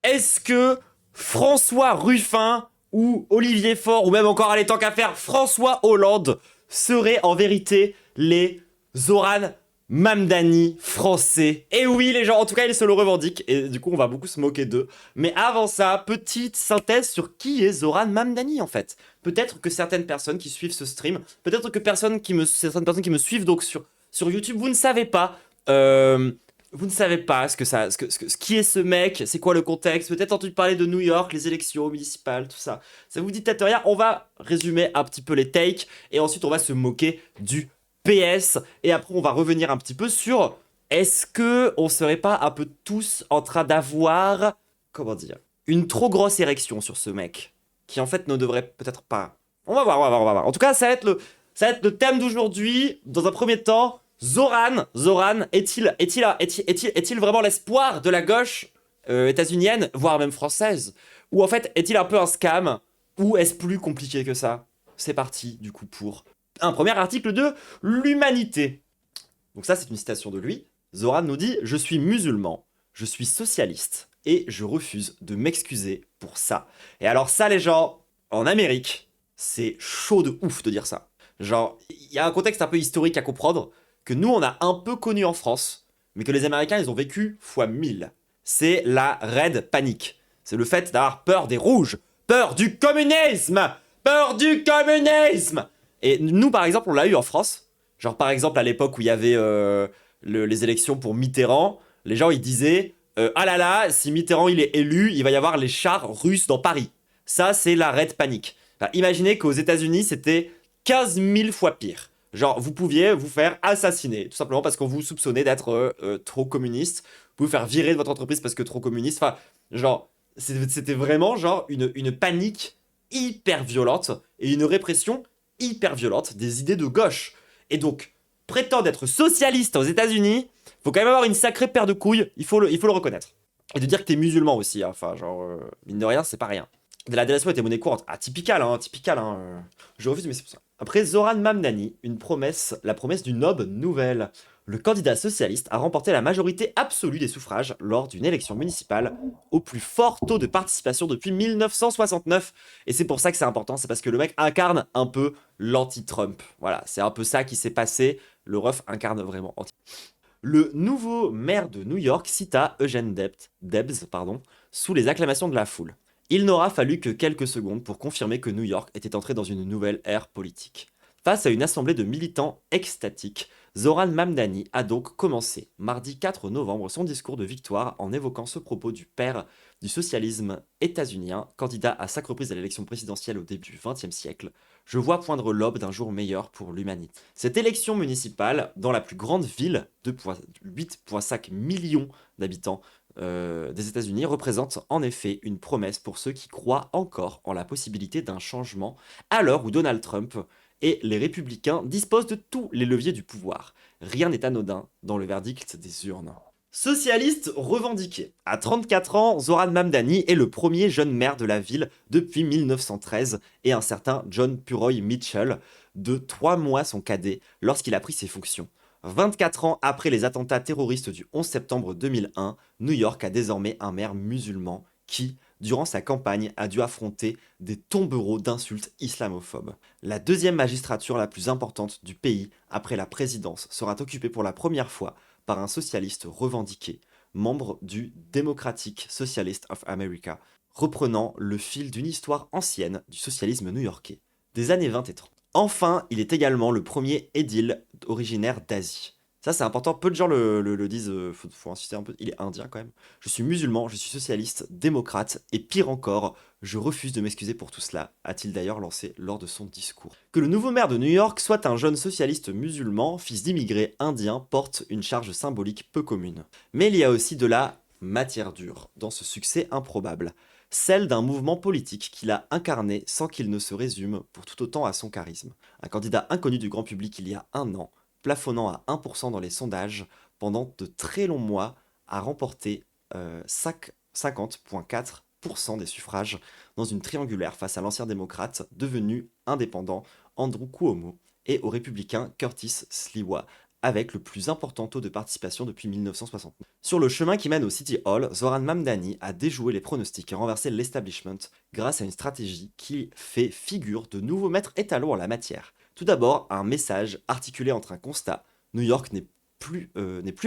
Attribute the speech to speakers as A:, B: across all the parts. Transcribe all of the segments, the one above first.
A: Est-ce que François Ruffin ou Olivier Faure, ou même encore, allez, tant qu'à faire, François Hollande, seraient en vérité les Zoran Mamdani français? Et oui, les gens, en tout cas, ils se le revendiquent, et du coup, on va beaucoup se moquer d'eux. Mais avant ça, petite synthèse sur qui est Zoran Mamdani, en fait. Peut-être que certaines personnes qui suivent ce stream, peut-être que certaines personnes qui me suivent donc sur YouTube, vous ne savez pas. Vous ne savez pas qui est ce mec, c'est quoi le contexte, peut-être entendu parler de New York, les élections municipales, tout ça. Ça vous dit peut-être rien, on va résumer un petit peu les takes, et ensuite on va se moquer du PS, et après on va revenir un petit peu sur est-ce que on serait pas un peu tous en train d'avoir, comment dire, une trop grosse érection sur ce mec, qui en fait ne devrait peut-être pas. On va voir, on va voir, on va voir. En tout cas, ça va être le thème d'aujourd'hui. Dans un premier temps, Zoran est-il vraiment l'espoir de la gauche états-unienne, voire même française? Ou en fait, est-il un peu un scam? Ou est-ce plus compliqué que ça? C'est parti, du coup, pour un premier article de l'Humanité. Donc ça, c'est une citation de lui. Zoran nous dit « Je suis musulman, je suis socialiste, et je refuse de m'excuser pour ça. » Et alors ça, les gens, en Amérique, c'est chaud de ouf de dire ça. Genre, il y a un contexte un peu historique à comprendre, que nous, on a un peu connu en France, mais que les Américains, ils ont vécu fois 1000. C'est la Red Panic. C'est le fait d'avoir peur des rouges, peur du communisme, peur du communisme. Et nous, par exemple, on l'a eu en France. Genre, par exemple, à l'époque où il y avait les élections pour Mitterrand, les gens, ils disaient ah là là, si Mitterrand, il est élu, il va y avoir les chars russes dans Paris. Ça, c'est la Red Panic. Enfin, imaginez qu'aux États-Unis, c'était 15 000 fois pire. Genre, vous pouviez vous faire assassiner, tout simplement parce qu'on vous soupçonnait d'être trop communiste. Vous pouvez vous faire virer de votre entreprise parce que trop communiste. Enfin, genre, c'était vraiment genre une panique hyper violente et une répression hyper violente des idées de gauche. Et donc, prétendre être socialiste aux États-Unis, faut quand même avoir une sacrée paire de couilles, il faut le reconnaître. Et de dire que t'es musulman aussi, hein. Enfin, genre, mine de rien, c'est pas rien. De la délation était monnaie courante. Ah, typical, hein, typical, hein. Je refuse, mais c'est pour ça. Après Zoran Mamdani, la promesse d'une aube nouvelle. Le candidat socialiste a remporté la majorité absolue des suffrages lors d'une élection municipale au plus fort taux de participation depuis 1969. Et c'est pour ça que c'est important, c'est parce que le mec incarne un peu l'anti-Trump. Voilà, c'est un peu ça qui s'est passé. Le ref incarne vraiment anti. Le nouveau maire de New York cita Eugene Debs, sous les acclamations de la foule. Il n'aura fallu que quelques secondes pour confirmer que New York était entré dans une nouvelle ère politique. Face à une assemblée de militants extatiques, Zoran Mamdani a donc commencé, mardi 4 novembre, son discours de victoire en évoquant ce propos du père du socialisme états-unien, candidat à 5 reprises à l'élection présidentielle au début du XXe siècle. Je vois poindre l'aube d'un jour meilleur pour l'humanité. Cette élection municipale, dans la plus grande ville de 8,5 millions d'habitants des États-Unis, représente en effet une promesse pour ceux qui croient encore en la possibilité d'un changement à l'heure où Donald Trump et les républicains disposent de tous les leviers du pouvoir. Rien n'est anodin dans le verdict des urnes. Socialiste revendiqué. À 34 ans, Zoran Mamdani est le premier jeune maire de la ville depuis 1913 et un certain John Puroy Mitchell, de 3 mois son cadet, lorsqu'il a pris ses fonctions. 24 ans après les attentats terroristes du 11 septembre 2001, New York a désormais un maire musulman qui, durant sa campagne, a dû affronter des tombereaux d'insultes islamophobes. La deuxième magistrature la plus importante du pays, après la présidence, sera occupée pour la première fois par un socialiste revendiqué, membre du Democratic Socialist of America, reprenant le fil d'une histoire ancienne du socialisme new-yorkais, des années 20 et 30. Enfin, il est également le premier édile originaire d'Asie. Ça, c'est important, peu de gens le disent, faut insister un peu, il est indien quand même. Je suis musulman, je suis socialiste, démocrate, et pire encore, je refuse de m'excuser pour tout cela, a-t-il d'ailleurs lancé lors de son discours. Que le nouveau maire de New York soit un jeune socialiste musulman, fils d'immigrés indiens, porte une charge symbolique peu commune. Mais il y a aussi de la matière dure dans ce succès improbable, celle d'un mouvement politique qu'il a incarné sans qu'il ne se résume pour tout autant à son charisme. Un candidat inconnu du grand public il y a un an, plafonnant à 1% dans les sondages, pendant de très longs mois, a remporté 50,4% des suffrages dans une triangulaire face à l'ancien démocrate devenu indépendant Andrew Cuomo et au républicain Curtis Sliwa, avec le plus important taux de participation depuis 1960. Sur le chemin qui mène au City Hall, Zoran Mamdani a déjoué les pronostics et renversé l'establishment grâce à une stratégie qui fait figure de nouveau maître étalon en la matière. Tout d'abord, un message articulé entre un constat: New York n'est plus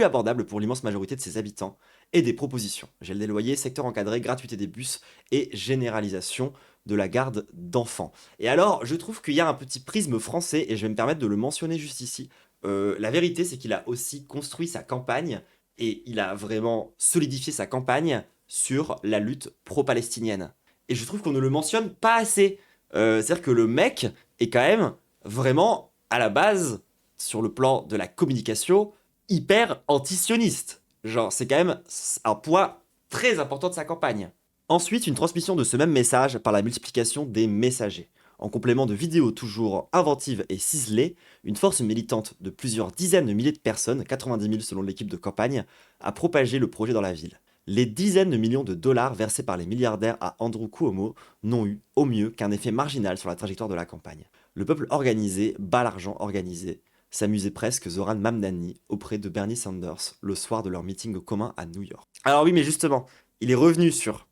A: abordable pour l'immense majorité de ses habitants, et des propositions: gel des loyers, secteur encadré, gratuité des bus et généralisation de la garde d'enfants. Et alors, je trouve qu'il y a un petit prisme français, et je vais me permettre de le mentionner juste ici. La vérité, c'est qu'il a aussi construit sa campagne, et il a vraiment solidifié sa campagne sur la lutte pro-palestinienne. Et je trouve qu'on ne le mentionne pas assez. C'est-à-dire que le mec est quand même vraiment, à la base, sur le plan de la communication, hyper anti-sioniste. Genre, c'est quand même un point très important de sa campagne. Ensuite, une transmission de ce même message par la multiplication des messagers. En complément de vidéos toujours inventives et ciselées, une force militante de plusieurs dizaines de milliers de personnes, 90 000 selon l'équipe de campagne, a propagé le projet dans la ville. Les dizaines de millions de dollars versés par les milliardaires à Andrew Cuomo n'ont eu, au mieux, qu'un effet marginal sur la trajectoire de la campagne. Le peuple organisé bat l'argent organisé, s'amusait presque Zoran Mamdani auprès de Bernie Sanders le soir de leur meeting commun à New York. Alors oui, mais justement, il est revenu sur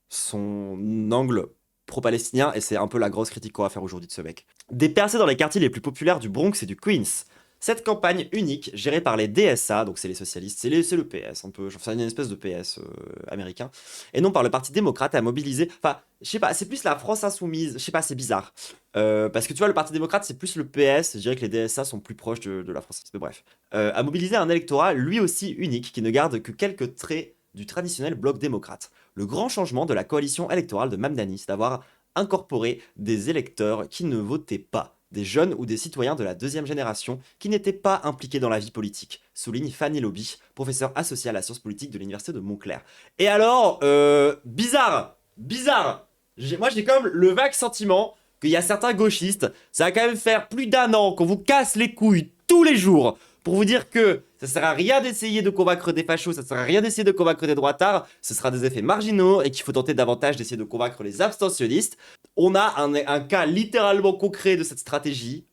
A: son angle pro-palestinien, et c'est un peu la grosse critique qu'on va faire aujourd'hui de ce mec. Des percées dans les quartiers les plus populaires du Bronx et du Queens. Cette campagne unique, gérée par les DSA, donc c'est les socialistes, c'est le PS, un peu, c'est une espèce de PS américain, et non par le Parti démocrate, a mobilisé, enfin, je sais pas, c'est plus la France insoumise, je sais pas, c'est bizarre. Parce que tu vois, le Parti démocrate, c'est plus le PS, je dirais que les DSA sont plus proches de la France, mais bref. A mobilisé un électorat, lui aussi unique, qui ne garde que quelques traits du traditionnel bloc démocrate. Le grand changement de la coalition électorale de Mamdani, c'est d'avoir incorporé des électeurs qui ne votaient pas, des jeunes ou des citoyens de la deuxième génération qui n'étaient pas impliqués dans la vie politique, souligne Fanny Lobby, professeure associée à la science politique de l'université de Montclair. Et alors, bizarre. Moi j'ai quand même le vague sentiment qu'il y a certains gauchistes, ça va quand même faire plus d'1 an qu'on vous casse les couilles tous les jours pour vous dire que ça sert à rien d'essayer de convaincre des fachos, ça sert à rien d'essayer de convaincre des droitards, ce sera des effets marginaux et qu'il faut tenter davantage d'essayer de convaincre les abstentionnistes. On a un cas littéralement concret de cette stratégie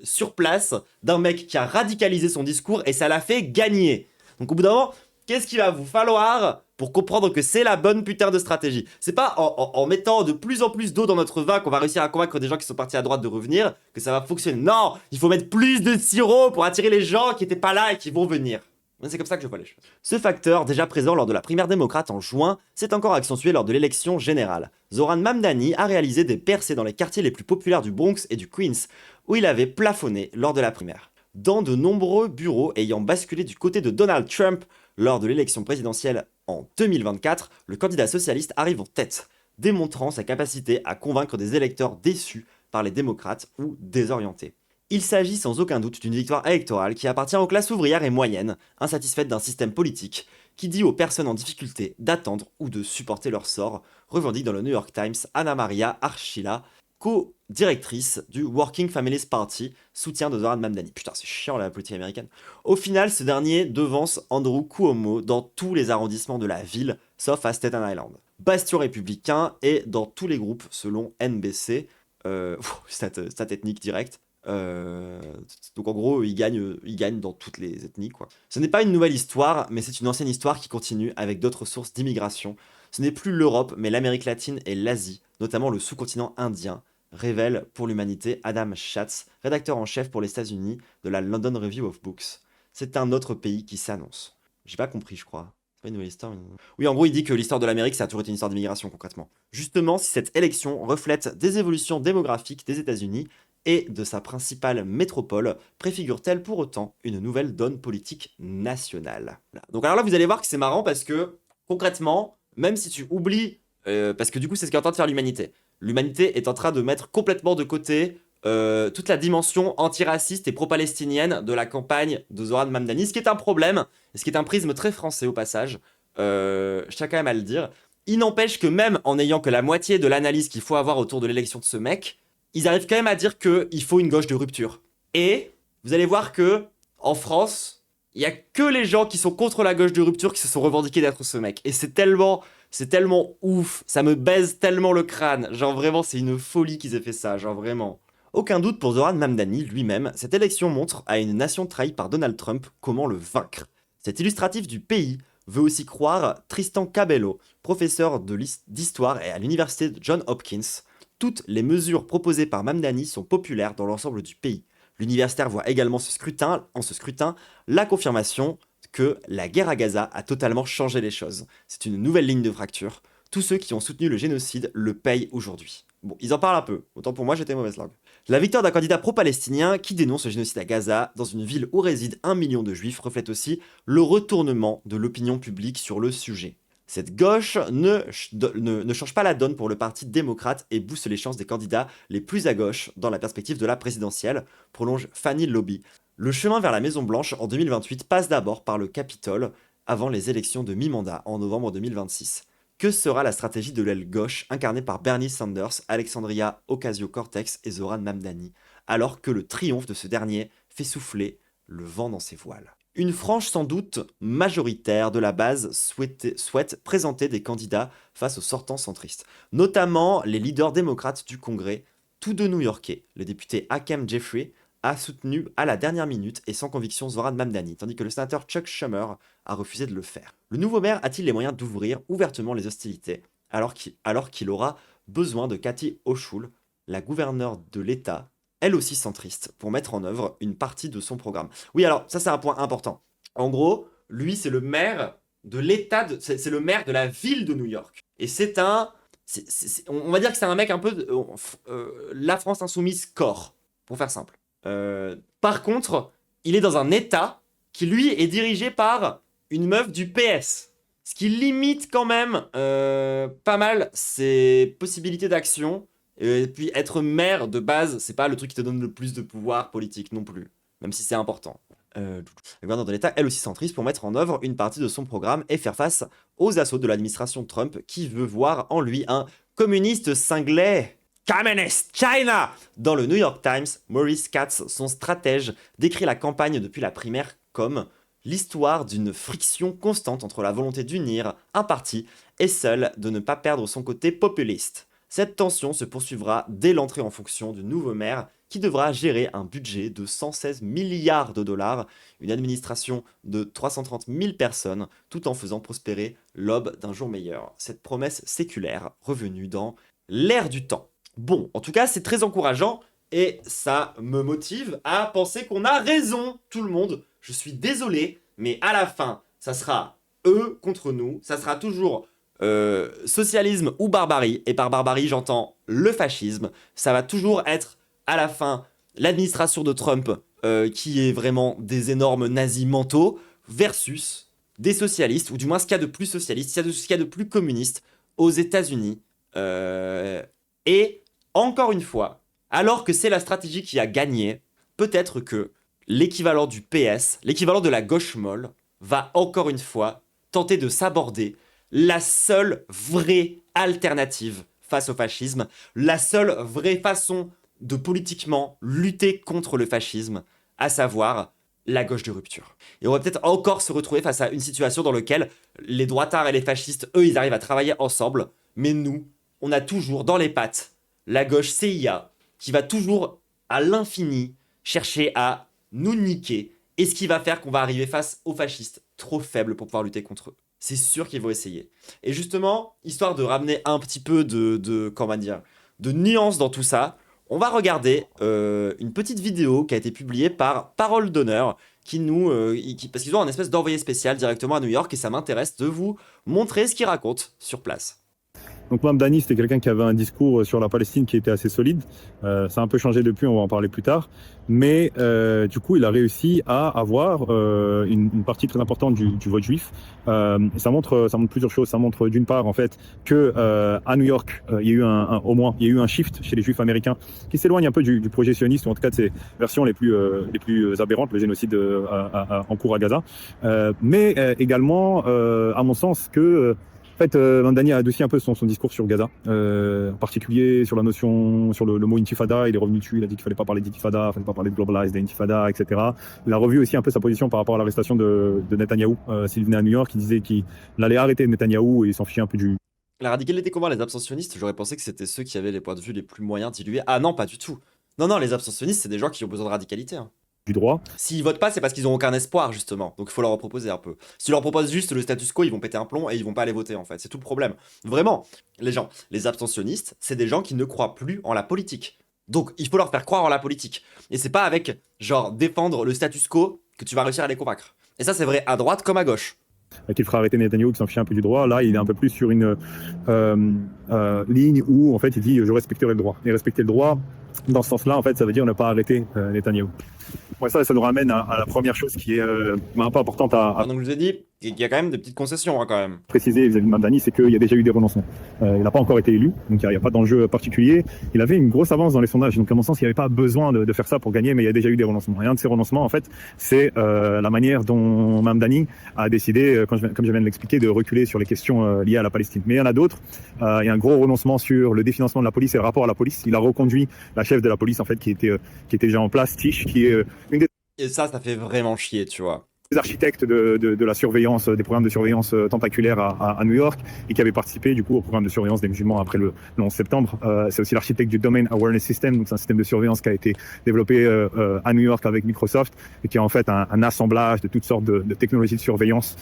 A: sur place d'un mec qui a radicalisé son discours et ça l'a fait gagner. Donc au bout d'un moment, qu'est-ce qu'il va vous falloir pour comprendre que c'est la bonne putain de stratégie? C'est pas en mettant de plus en plus d'eau dans notre vin qu'on va réussir à convaincre des gens qui sont partis à droite de revenir que ça va fonctionner. Non, il faut mettre plus de sirop pour attirer les gens qui étaient pas là et qui vont venir. C'est comme ça que je vois les choses. Ce facteur, déjà présent lors de la primaire démocrate en juin, s'est encore accentué lors de l'élection générale. Zoran Mamdani a réalisé des percées dans les quartiers les plus populaires du Bronx et du Queens, où il avait plafonné lors de la primaire. Dans de nombreux bureaux ayant basculé du côté de Donald Trump lors de l'élection présidentielle en 2024, le candidat socialiste arrive en tête, démontrant sa capacité à convaincre des électeurs déçus par les démocrates ou désorientés. Il s'agit sans aucun doute d'une victoire électorale qui appartient aux classes ouvrières et moyennes, insatisfaites d'un système politique qui dit aux personnes en difficulté d'attendre ou de supporter leur sort, revendique dans le New York Times Anna Maria Archila, co-directrice du Working Families Party, soutien de Zoran Mamdani. Putain, c'est chiant la politique américaine. Au final, ce dernier devance Andrew Cuomo dans tous les arrondissements de la ville, sauf à Staten Island. Bastion républicain et dans tous les groupes selon NBC, stat ethnique direct. Donc en gros, il gagne dans toutes les ethnies, quoi. Ce n'est pas une nouvelle histoire, mais c'est une ancienne histoire qui continue avec d'autres sources d'immigration. Ce n'est plus l'Europe, mais l'Amérique latine et l'Asie, notamment le sous-continent indien, révèle pour l'humanité Adam Schatz, rédacteur en chef pour les États-Unis de la London Review of Books. C'est un autre pays qui s'annonce. J'ai pas compris, je crois. C'est pas une nouvelle histoire. Mais... Oui, en gros, il dit que l'histoire de l'Amérique, ça a toujours été une histoire d'immigration, concrètement. Justement, si cette élection reflète des évolutions démographiques des États-Unis et de sa principale métropole, préfigure-t-elle pour autant une nouvelle donne politique nationale? Voilà. Donc alors là, vous allez voir que c'est marrant parce que, concrètement, même si tu oublies, parce que du coup, c'est ce qu'est en train de faire l'humanité. L'humanité est en train de mettre complètement de côté toute la dimension antiraciste et pro-palestinienne de la campagne de Zoran Mamdani, ce qui est un problème, et ce qui est un prisme très français au passage, je tiens quand même à le dire. Il n'empêche que même en ayant que la moitié de l'analyse qu'il faut avoir autour de l'élection de ce mec, ils arrivent quand même à dire qu'il faut une gauche de rupture. Et vous allez voir que en France, il y a que les gens qui sont contre la gauche de rupture qui se sont revendiqués d'être ce mec. Et c'est tellement ouf, ça me baise tellement le crâne. Genre vraiment, c'est une folie qu'ils aient fait ça, genre vraiment. Aucun doute pour Zoran Mamdani lui-même, cette élection montre à une nation trahie par Donald Trump comment le vaincre. Cet illustratif du pays veut aussi croire Tristan Cabello, professeur d'histoire à l'université de Johns Hopkins. Toutes les mesures proposées par Mamdani sont populaires dans l'ensemble du pays. L'universitaire voit également en ce scrutin la confirmation que la guerre à Gaza a totalement changé les choses. C'est une nouvelle ligne de fracture. Tous ceux qui ont soutenu le génocide le payent aujourd'hui. Bon, ils en parlent un peu. Autant pour moi, j'étais mauvaise langue. La victoire d'un candidat pro-palestinien qui dénonce le génocide à Gaza, dans une ville où résident 1 million de juifs, reflète aussi le retournement de l'opinion publique sur le sujet. Cette gauche ne change pas la donne pour le parti démocrate et booste les chances des candidats les plus à gauche dans la perspective de la présidentielle, prolonge Fanny Lobby. Le chemin vers la Maison-Blanche en 2028 passe d'abord par le Capitole avant les élections de mi-mandat en novembre 2026. Que sera la stratégie de l'aile gauche incarnée par Bernie Sanders, Alexandria Ocasio-Cortex et Zoran Mamdani, alors que le triomphe de ce dernier fait souffler le vent dans ses voiles? Une frange sans doute majoritaire de la base souhaite présenter des candidats face aux sortants centristes, notamment les leaders démocrates du Congrès, tous deux new-yorkais. Le député Hakeem Jeffrey a soutenu à la dernière minute et sans conviction Zoran Mamdani, tandis que le sénateur Chuck Schumer a refusé de le faire. Le nouveau maire a-t-il les moyens d'ouvrir ouvertement les hostilités alors qu'il aura besoin de Kathy Hochul, la gouverneure de l'État, elle aussi centriste, pour mettre en œuvre une partie de son programme? Oui, alors ça c'est un point important. En gros, lui c'est le maire de l'État, c'est le maire de la ville de New York. Et on va dire que c'est un mec un peu la France insoumise corps, pour faire simple. Par contre, il est dans un état qui lui est dirigé par une meuf du PS. Ce qui limite quand même pas mal ses possibilités d'action. Et puis être maire de base, c'est pas le truc qui te donne le plus de pouvoir politique non plus. Même si c'est important. La gouverneure de l'État, elle aussi centriste, pour mettre en œuvre une partie de son programme et faire face aux assauts de l'administration Trump qui veut voir en lui un communiste cinglé. Communist China! Dans le New York Times, Maurice Katz, son stratège, décrit la campagne depuis la primaire comme l'histoire d'une friction constante entre la volonté d'unir un parti et celle de ne pas perdre son côté populiste. Cette tension se poursuivra dès l'entrée en fonction du nouveau maire qui devra gérer un budget de 116 milliards de dollars, une administration de 330 000 personnes, tout en faisant prospérer l'aube d'un jour meilleur. Cette promesse séculaire revenue dans l'ère du temps. Bon, en tout cas, c'est très encourageant et ça me motive à penser qu'on a raison, tout le monde. Je suis désolé, mais à la fin, ça sera eux contre nous. Ça sera toujours socialisme ou barbarie. Et par barbarie, j'entends le fascisme. Ça va toujours être, à la fin, l'administration de Trump qui est vraiment des énormes nazis mentaux versus des socialistes, ou du moins ce qu'il y a de plus socialiste, ce qu'il y a de plus communiste aux États-Unis. Et encore une fois, alors que c'est la stratégie qui a gagné, peut-être que l'équivalent du PS, l'équivalent de la gauche molle, va encore une fois tenter de s'aborder la seule vraie alternative face au fascisme, la seule vraie façon de politiquement lutter contre le fascisme, à savoir la gauche de rupture. Et on va peut-être encore se retrouver face à une situation dans laquelle les droitards et les fascistes, eux, ils arrivent à travailler ensemble, mais nous, on a toujours dans les pattes la gauche CIA qui va toujours à l'infini chercher à nous niquer, et ce qui va faire qu'on va arriver face aux fascistes trop faibles pour pouvoir lutter contre eux. C'est sûr qu'ils vont essayer. Et justement, histoire de ramener un petit peu de nuance dans tout ça, on va regarder une petite vidéo qui a été publiée par Parole d'Honneur, parce qu'ils ont un espèce d'envoyé spécial directement à New York, et ça m'intéresse de vous montrer ce qu'ils racontent sur place.
B: Donc Mamdani, c'était quelqu'un qui avait un discours sur la Palestine qui était assez solide. Ça a un peu changé depuis, on va en parler plus tard. Mais du coup, il a réussi à avoir une partie très importante du vote juif. Et ça montre plusieurs choses. Ça montre d'une part en fait que à New York, il y a eu au moins un shift chez les juifs américains qui s'éloigne un peu du projet sioniste, ou en tout cas de ses versions les plus aberrantes, le génocide en cours à Gaza. Mais également, à mon sens, que en fait, Mamdani a adouci un peu son discours sur Gaza, en particulier sur la notion, sur le mot intifada. Il est revenu dessus, il a dit qu'il fallait pas parler d'intifada, il fallait pas parler de globalized intifada, etc. Il a revu aussi un peu sa position par rapport à l'arrestation de Netanyahou. S'il venait à New York, il disait qu'il allait arrêter Netanyahou et il s'en fichait un peu du...
A: La radicalité comment les abstentionnistes, j'aurais pensé que c'était ceux qui avaient les points de vue les plus moyens dilués. Ah non, pas du tout. Non, les abstentionnistes, c'est des gens qui ont besoin de radicalité. Hein.
B: du droit.
A: S'ils votent pas, c'est parce qu'ils ont aucun espoir, justement. Donc il faut leur proposer un peu. Si tu leur proposes juste le status quo, ils vont péter un plomb et ils vont pas aller voter, en fait. C'est tout le problème. Vraiment, les abstentionnistes, c'est des gens qui ne croient plus en la politique. Donc il faut leur faire croire en la politique. Et c'est pas avec, genre, défendre le status quo que tu vas réussir à les convaincre. Et ça, c'est vrai à droite comme à gauche.
B: Qu'il fera arrêter Netanyahou, qui s'en fiche un peu du droit. Là, il est un peu plus sur une ligne où, en fait, il dit je respecterai le droit. Et respecter le droit, dans ce sens-là, en fait, ça veut dire ne pas arrêter Netanyahou. Ouais, ça nous ramène à la première chose qui est un peu importante à
A: Donc je vous ai dit qu'il y a quand même des petites concessions, hein, quand même.
B: préciser vis-à-vis de Mamdani, c'est qu'il y a déjà eu des renoncements. Il n'a pas encore été élu, donc il n'y a pas d'enjeu particulier. Il avait une grosse avance dans les sondages, donc à mon sens, il n'y avait pas besoin de faire ça pour gagner, mais il y a déjà eu des renoncements. Et un de ces renoncements, en fait, c'est la manière dont Mamdani a décidé, comme je viens de l'expliquer, de reculer sur les questions liées à la Palestine. Mais il y en a d'autres. Il y a un gros renoncement sur le définancement de la police et le rapport à la police. Il a reconduit la chef de la police, en fait, qui était déjà en place, Tish, qui est une des
A: Et ça fait vraiment chier, tu vois.
B: architectes de la surveillance, des programmes de surveillance tentaculaires à New York et qui avait participé du coup au programme de surveillance des musulmans après le 11 septembre. C'est aussi l'architecte du Domain Awareness System, donc c'est un système de surveillance qui a été développé à New York avec Microsoft et qui est en fait un assemblage de toutes sortes de technologies de surveillance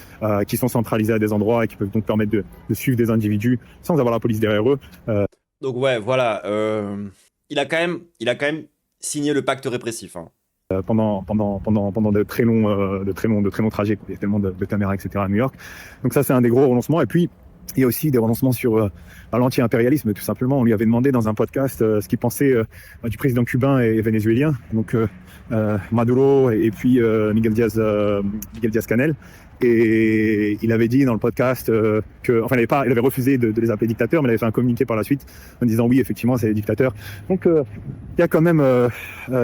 B: qui sont centralisées à des endroits et qui peuvent donc permettre de suivre des individus sans avoir la police derrière eux.
A: Donc ouais, voilà. Il a quand même signé le pacte répressif. Hein.
B: Pendant de très longs trajets. Il y a tellement de caméras, etc. à New York. Donc ça, c'est un des gros renoncements. Et puis, il y a aussi des renoncements sur l'anti-impérialisme, tout simplement. On lui avait demandé dans un podcast ce qu'il pensait du président cubain et vénézuélien, donc Maduro et puis Miguel Diaz-Canel. Et il avait dit dans le podcast il avait refusé de les appeler dictateurs, mais il avait fait un communiqué par la suite en disant oui, effectivement, c'est des dictateurs. Donc il y a quand même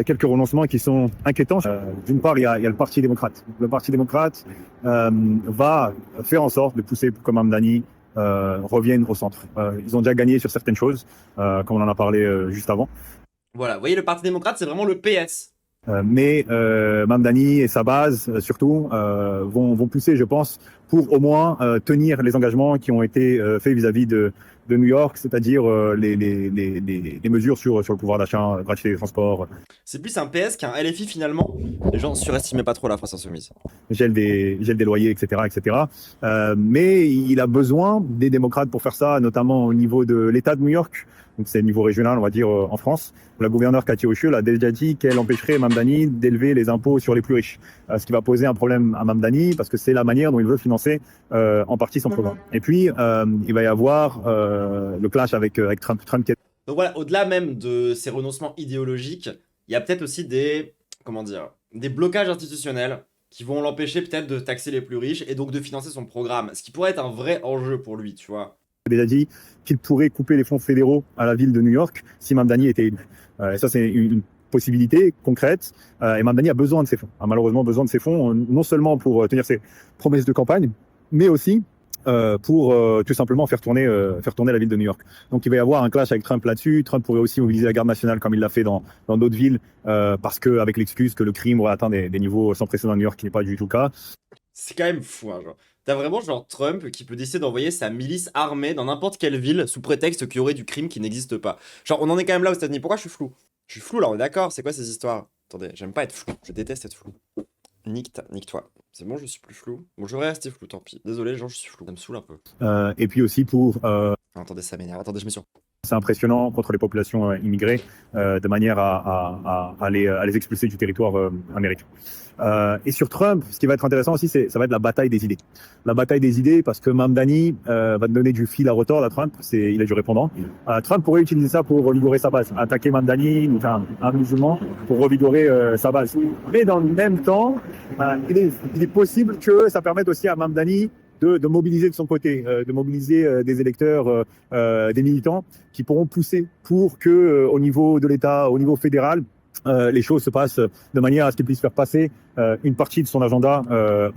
B: quelques renoncements qui sont inquiétants. D'une part, il y a le Parti démocrate. Le Parti démocrate va faire en sorte de pousser comme Mamdani reviennent au centre. Ils ont déjà gagné sur certaines choses, comme on en a parlé juste avant.
A: Voilà, vous voyez, le Parti démocrate, c'est vraiment le PS.
B: Mais Mamdani et sa base, surtout, vont pousser, je pense, pour au moins tenir les engagements qui ont été faits vis-à-vis de New York, c'est-à-dire les mesures sur le pouvoir d'achat, gratuité des transports.
A: C'est plus un PS qu'un LFI finalement. Les gens surestimaient pas trop la France insoumise.
B: Gel des loyers, etc. Mais il a besoin des démocrates pour faire ça, notamment au niveau de l'État de New York. Donc c'est le niveau régional, on va dire, en France. La gouverneure Cathy Hochul a déjà dit qu'elle empêcherait Mamdani d'élever les impôts sur les plus riches. Ce qui va poser un problème à Mamdani parce que c'est la manière dont il veut financer en partie son programme. Et puis, il va y avoir le clash avec Trump qui est...
A: Donc voilà, au-delà même de ces renoncements idéologiques, il y a peut-être aussi des blocages institutionnels qui vont l'empêcher peut-être de taxer les plus riches et donc de financer son programme. Ce qui pourrait être un vrai enjeu pour lui, tu vois.
B: Déjà dit qu'il pourrait couper les fonds fédéraux à la ville de New York si Mamdani était élu. Et ça, c'est une possibilité concrète. Et Mamdani a besoin de ces fonds, a malheureusement besoin de ces fonds, non seulement pour tenir ses promesses de campagne, mais aussi pour tout simplement faire tourner la ville de New York. Donc il va y avoir un clash avec Trump là-dessus. Trump pourrait aussi mobiliser la garde nationale comme il l'a fait dans d'autres villes, parce que avec l'excuse que le crime aurait atteint des niveaux sans précédent à New York, qui n'est pas du tout le cas.
A: C'est quand même fou, hein, genre. T'as vraiment genre Trump qui peut décider d'envoyer sa milice armée dans n'importe quelle ville sous prétexte qu'il y aurait du crime qui n'existe pas. Genre on en est quand même là aux États-Unis. Pourquoi je suis flou? Je suis flou là, on est d'accord? C'est quoi ces histoires? Attendez, j'aime pas être flou. Je déteste être flou. Nique-toi. C'est bon, je suis plus flou. Bon, je vais rester flou, tant pis. Désolé, les gens, je suis flou. Ça me saoule un peu.
B: Et puis aussi pour...
A: Attendez, ça m'énerve. Attendez, je me suis...
B: C'est impressionnant contre les populations immigrées, de manière à les expulser du territoire américain. Et sur Trump, ce qui va être intéressant aussi, ça va être la bataille des idées. La bataille des idées, parce que Mamdani va donner du fil à retordre à Trump. Il a du répondant. Trump pourrait utiliser ça pour revigorer sa base. Attaquer Mamdani, enfin un musulman, pour revigorer sa base. Mais dans le même temps, il est possible que ça permette aussi à Mamdani de mobiliser de son côté, de mobiliser des électeurs, des militants qui pourront pousser pour que, au niveau de l'État, au niveau fédéral, les choses se passent de manière à ce qu'il puisse faire passer une partie de son agenda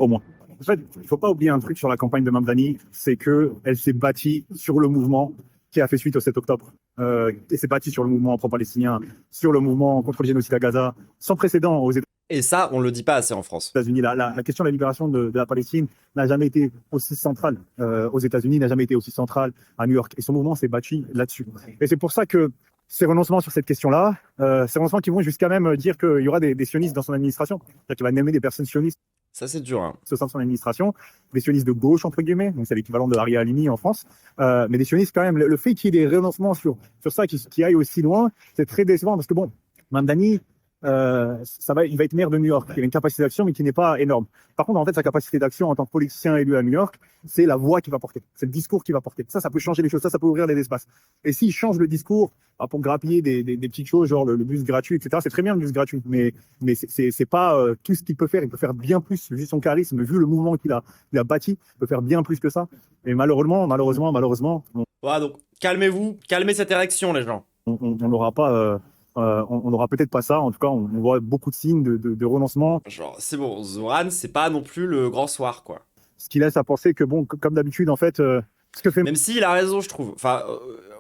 B: au moins. En fait, il ne faut pas oublier un truc sur la campagne de Mamdani, c'est qu'elle s'est bâtie sur le mouvement qui a fait suite au 7 octobre. Et s'est bâtie sur le mouvement pro-palestinien, sur le mouvement contre le génocide à Gaza, sans précédent aux États-Unis.
A: Et ça, on le dit pas assez en France.
B: La question de la libération de la Palestine n'a jamais été aussi centrale aux États-Unis, n'a jamais été aussi centrale à New York. Et son mouvement s'est bâti là-dessus. Et c'est pour ça que ces renoncements sur cette question-là, ces renoncements qui vont jusqu'à même dire qu'il y aura des sionistes dans son administration, c'est-à-dire qu'il va nommer des personnes sionistes
A: Ça, c'est dur, hein.
B: au sein de son administration, des sionistes de gauche, entre guillemets, donc c'est l'équivalent de Ari Halimi en France, mais des sionistes quand même. Le fait qu'il y ait des renoncements sur ça, qui aillent aussi loin, c'est très décevant parce que bon, Mamdani, il va être maire de New York. Il a une capacité d'action, mais qui n'est pas énorme. Par contre, en fait, sa capacité d'action en tant que politicien élu à New York, c'est la voix qu'il va porter, c'est le discours qu'il va porter. Ça peut changer les choses, ça peut ouvrir des espaces. Et s'il change le discours pour grappiller des petites choses, genre le bus gratuit, etc., c'est très bien le bus gratuit, mais c'est pas tout ce qu'il peut faire. Il peut faire bien plus, vu son charisme, vu le mouvement qu'il a bâti, il peut faire bien plus que ça. Et malheureusement,
A: Ouais, donc, calmez-vous, calmez cette érection, les gens.
B: on n'aura pas. On n'aura peut-être pas ça. En tout cas, on voit beaucoup de signes de renoncement.
A: Genre, c'est bon, Zoran, c'est pas non plus le grand soir, quoi.
B: Ce qui laisse à penser que, bon, comme d'habitude, en fait, ce que fait
A: Même s'il a raison, je trouve. Enfin,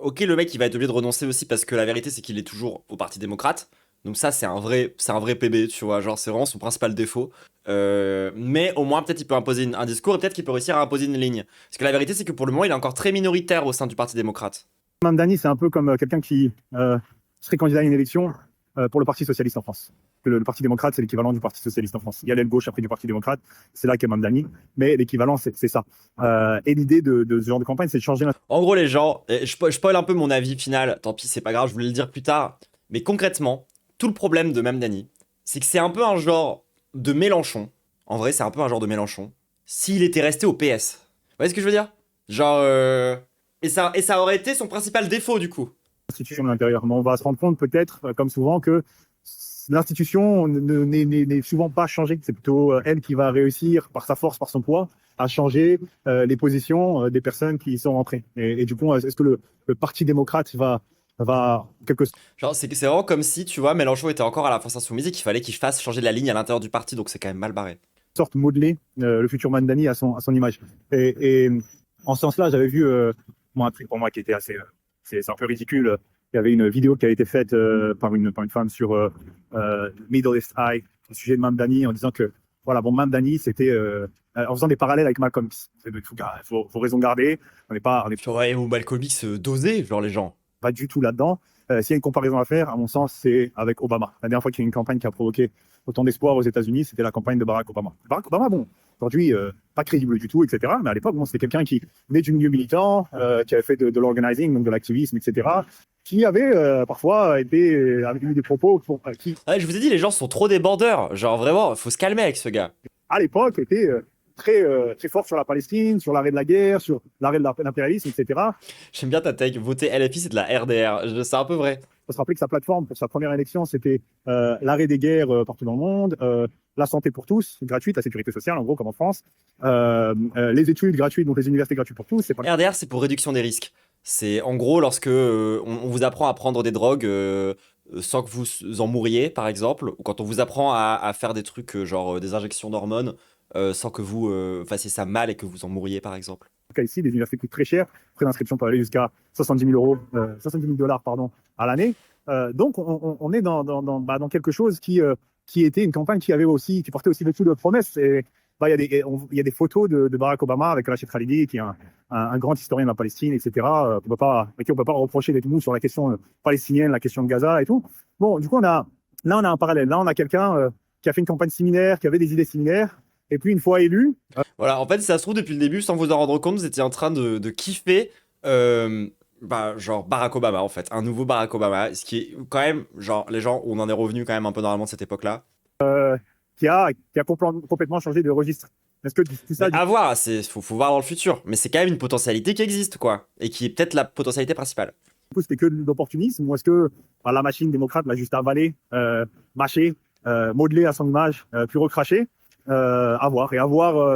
A: ok, le mec, il va être obligé de renoncer aussi parce que la vérité, c'est qu'il est toujours au Parti démocrate. Donc ça, c'est un vrai PB, tu vois. Genre, c'est vraiment son principal défaut. Mais au moins, peut-être, il peut imposer un discours et peut-être qu'il peut réussir à imposer une ligne. Parce que la vérité, c'est que pour le moment, il est encore très minoritaire au sein du Parti démocrate.
B: Mamdani, c'est un peu comme quelqu'un qui serait candidat à une élection pour le Parti socialiste en France. Le Parti démocrate, c'est l'équivalent du Parti socialiste en France. Il y a l'aile gauche après du Parti démocrate, c'est là qu'est Mamdani, mais l'équivalent, c'est ça. Et l'idée de ce genre de campagne, c'est de changer.
A: En gros, les gens, je spoil un peu mon avis final, tant pis, c'est pas grave, je voulais le dire plus tard. Mais concrètement, tout le problème de Mamdani, c'est que c'est un peu un genre de Mélenchon. En vrai, c'est un peu un genre de Mélenchon. S'il était resté au PS. Vous voyez ce que je veux dire? Genre, et ça aurait été son principal défaut, du coup.
B: L'institution de l'intérieur. Mais on va se rendre compte peut-être, comme souvent, que l'institution n'est souvent pas changée. C'est plutôt elle qui va réussir, par sa force, par son poids, à changer les positions des personnes qui y sont rentrées. Et du coup, est-ce que le Parti démocrate va
A: Genre, c'est vraiment comme si, tu vois, Mélenchon était encore à la France Insoumise et qu'il fallait qu'il fasse changer la ligne à l'intérieur du parti, donc c'est quand même mal barré.
B: sorte modeler le futur Mamdani à son image. Et en ce sens-là, j'avais vu un truc pour moi qui était assez... c'est un peu ridicule. Il y avait une vidéo qui a été faite par une femme sur Middle East Eye, au sujet de Mamdani, en disant que voilà, bon, Mamdani, c'était en faisant des parallèles avec Malcolm X. Il faut raison garder. On n'est pas
A: Ouais, ou Malcolm X dosé, genre les gens.
B: pas du tout là-dedans. S'il y a une comparaison à faire, à mon sens, c'est avec Obama. La dernière fois qu'il y a eu une campagne qui a provoqué autant d'espoir aux États-Unis, c'était la campagne de Barack Obama. Barack Obama, bon, aujourd'hui, pas crédible du tout, etc. Mais à l'époque, bon, c'était quelqu'un qui venait du milieu militant, qui avait fait de l'organizing, donc de l'activisme, etc. Qui avait parfois avait eu des propos qui,
A: Ouais, je vous ai dit, les gens sont trop débordeurs. Genre vraiment, faut se calmer avec ce gars.
B: à l'époque, étaient très fort sur la Palestine, sur l'arrêt de la guerre, sur l'arrêt de l'impérialisme, etc.
A: J'aime bien ta take. Voter LFI, c'est de la RDR. C'est un peu vrai.
B: Il faut se rappeler que sa plateforme pour sa première élection, c'était l'arrêt des guerres partout dans le monde, la santé pour tous, gratuite, la sécurité sociale, en gros, comme en France, les études gratuites, donc les universités gratuites pour tous. C'est pas...
A: RDR, c'est pour réduction des risques. C'est en gros lorsque on vous apprend à prendre des drogues sans que vous en mouriez, par exemple, ou quand on vous apprend à faire des trucs genre des injections d'hormones sans que vous fassiez ça mal et que vous en mouriez, par exemple.
B: En tout cas, ici, les universités coûtent très cher. Frais d'inscription peuvent aller jusqu'à 70 000 euros, 70 000 $, pardon, à l'année. Donc, on est dans quelque chose qui était une campagne qui portait aussi beaucoup de promesses. Et il y a des photos de Barack Obama avec Rachid Khalidi, qui est un grand historien de la Palestine, etc. On peut pas reprocher d'être mou sur la question palestinienne, la question de Gaza et tout. Bon, du coup, là, on a un parallèle. Là, on a quelqu'un qui a fait une campagne similaire, qui avait des idées similaires. Et puis, une fois élu...
A: Voilà, en fait, si ça se trouve, depuis le début, sans vous en rendre compte, vous étiez en train de kiffer, genre Barack Obama, en fait. Un nouveau Barack Obama, ce qui est quand même, genre, les gens, on en est revenu quand même un peu normalement de cette époque-là.
B: Qui a complètement changé de registre. Est-ce que tout ça...
A: À voir, faut voir dans le futur. Mais c'est quand même une potentialité qui existe, quoi. Et qui est peut-être la potentialité principale.
B: Du coup, c'était que de l'opportunisme, ou est-ce que la machine démocrate l'a juste avalé, mâché, modelé à son image, puis recraché? À voir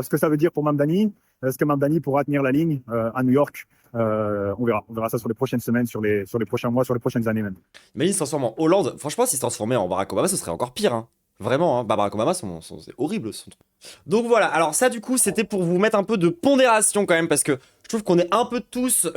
B: ce que ça veut dire pour Mamdani. Est-ce que Mamdani pourra tenir la ligne à New York? On verra ça sur les prochaines semaines, sur les prochains mois, sur les prochaines années même.
A: Mais il se transforme en Hollande. Franchement, s'il se transformait en Barack Obama, ce serait encore pire, hein. Vraiment, hein. Barack Obama, c'est horrible son truc. Donc voilà, alors ça du coup, c'était pour vous mettre un peu de pondération quand même, parce que je trouve qu'on est un peu tous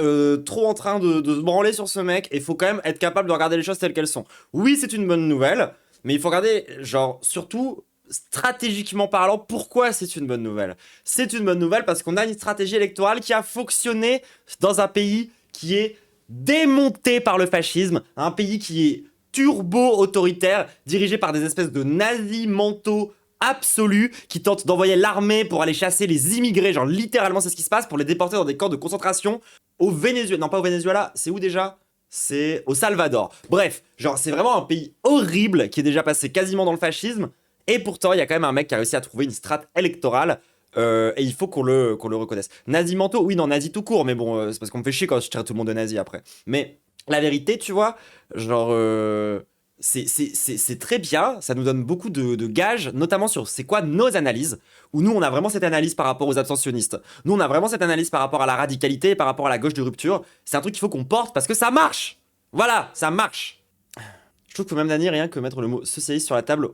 A: trop en train de se branler sur ce mec, et il faut quand même être capable de regarder les choses telles qu'elles sont. Oui, c'est une bonne nouvelle, mais il faut regarder, genre, surtout... stratégiquement parlant, pourquoi c'est une bonne nouvelle? C'est une bonne nouvelle parce qu'on a une stratégie électorale qui a fonctionné dans un pays qui est démonté par le fascisme, un pays qui est turbo-autoritaire, dirigé par des espèces de nazis mentaux absolus qui tentent d'envoyer l'armée pour aller chasser les immigrés, genre littéralement c'est ce qui se passe, pour les déporter dans des camps de concentration au Venezuela. Non, pas au Venezuela, c'est où déjà? C'est au Salvador. Bref, genre c'est vraiment un pays horrible qui est déjà passé quasiment dans le fascisme, et pourtant il y a quand même un mec qui a réussi à trouver une strate électorale. Et il faut qu'on le reconnaisse. Nazi mentaux, oui, non, nazi tout court, mais bon, c'est parce qu'on me fait chier quand je traite tout le monde de nazi après. Mais la vérité, tu vois, genre, c'est très bien, ça nous donne beaucoup de gages, notamment sur c'est quoi nos analyses, où nous, on a vraiment cette analyse par rapport aux abstentionnistes. Nous, on a vraiment cette analyse par rapport à la radicalité et par rapport à la gauche de rupture. C'est un truc qu'il faut qu'on porte parce que ça marche. Voilà, ça marche. Je trouve que même Dany, rien que mettre le mot socialiste sur la table,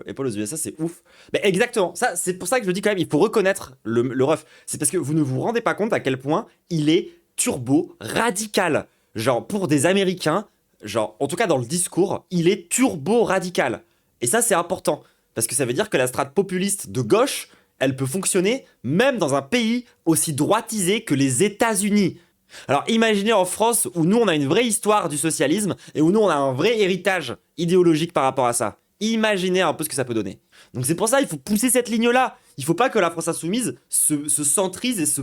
A: épaule aux USA, c'est ouf. Mais exactement, ça, c'est pour ça que je le dis quand même, il faut reconnaître le ref. C'est parce que vous ne vous rendez pas compte à quel point il est turbo radical. Genre, pour des Américains, genre, en tout cas dans le discours, il est turbo radical. Et ça, c'est important. Parce que ça veut dire que la strate populiste de gauche, elle peut fonctionner même dans un pays aussi droitisé que les États-Unis. Alors imaginez en France où nous on a une vraie histoire du socialisme et où nous on a un vrai héritage idéologique par rapport à ça. Imaginez un peu ce que ça peut donner. Donc c'est pour ça il faut pousser cette ligne-là. Il faut pas que la France insoumise se centrise et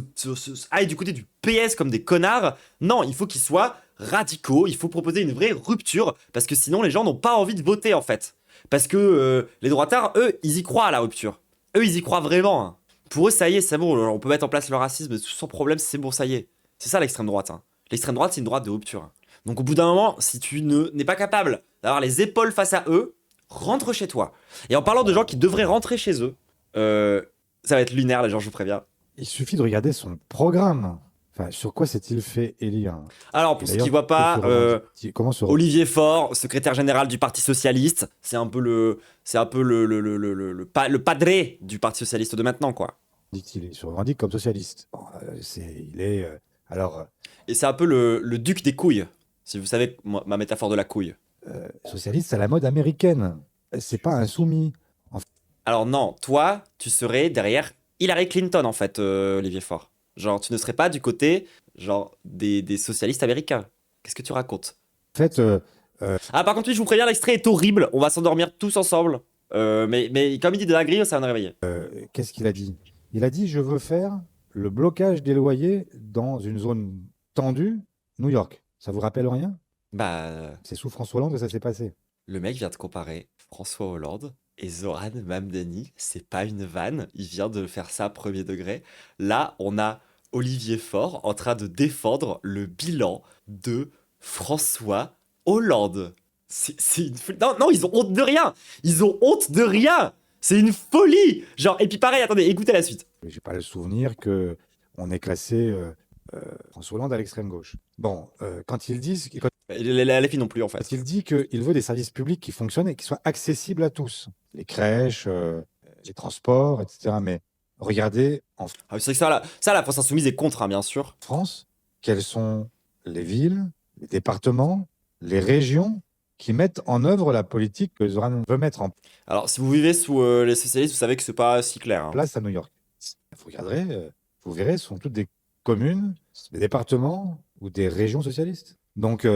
A: aille du côté du PS comme des connards. Non, il faut qu'ils soient radicaux, il faut proposer une vraie rupture parce que sinon les gens n'ont pas envie de voter en fait. Parce que les droitards, eux, ils y croient à la rupture. Eux, ils y croient vraiment. Hein. Pour eux, ça y est, c'est bon, on peut mettre en place le racisme sans problème, c'est bon, ça y est. C'est ça l'extrême droite. Hein. L'extrême droite, c'est une droite de rupture. Hein. Donc au bout d'un moment, si tu n'es pas capable d'avoir les épaules face à eux, rentre chez toi. Et en parlant de gens qui devraient rentrer chez eux, ça va être lunaire, les gens, je vous préviens.
C: Il suffit de regarder son programme. Enfin, sur quoi s'est-il fait élire?
A: Alors, pour ceux qui ne voient pas,
C: comment se
A: Olivier Faure, secrétaire général du Parti Socialiste, c'est un peu le padré du Parti Socialiste de maintenant, quoi.
C: dit-il, il se revendique comme socialiste. Bon, alors,
A: Et c'est un peu le duc des couilles, si vous savez ma métaphore de la couille.
C: socialiste à la mode américaine. C'est pas un soumis.
A: Alors non, toi, tu serais derrière Hillary Clinton, en fait, Olivier Faure. Genre, tu ne serais pas du côté, genre, des socialistes américains. Qu'est-ce que tu racontes?
C: En fait,
A: Ah, par contre, oui, je vous préviens, l'extrait est horrible. On va s'endormir tous ensemble. Mais comme il dit de la grille, ça va nous réveiller.
C: qu'est-ce qu'il a dit? Il a dit, je veux faire le blocage des loyers dans une zone tendue, New York. Ça vous rappelle rien?
A: Bah,
C: C'est sous François Hollande que ça s'est passé.
A: le mec vient de comparer François Hollande et Zoran Mamdani. C'est pas une vanne, il vient de faire ça premier degré. Là, on a Olivier Faure en train de défendre le bilan de François Hollande. C'est une folie. Non, non, ils ont honte de rien. Ils ont honte de rien. C'est une folie. Genre, et puis pareil, attendez, écoutez la suite.
C: J'ai pas le souvenir que on ait classé François Hollande à l'extrême gauche. Bon, quand il dit
A: Les filles non plus, en fait.
C: qu'il veut des services publics qui fonctionnent et qui soient accessibles à tous, les crèches, les transports, etc. Mais regardez en
A: Ah, c'est que ça, la France Insoumise est contre, hein, bien sûr.
C: France, quelles sont les villes, les départements, les régions qui mettent en œuvre la politique que Zoran veut mettre en
A: Alors, si vous vivez sous les socialistes, vous savez que c'est pas si clair. Hein.
C: place à New York. Vous regarderez, vous verrez, ce sont toutes des communes, des départements ou des régions socialistes. Donc,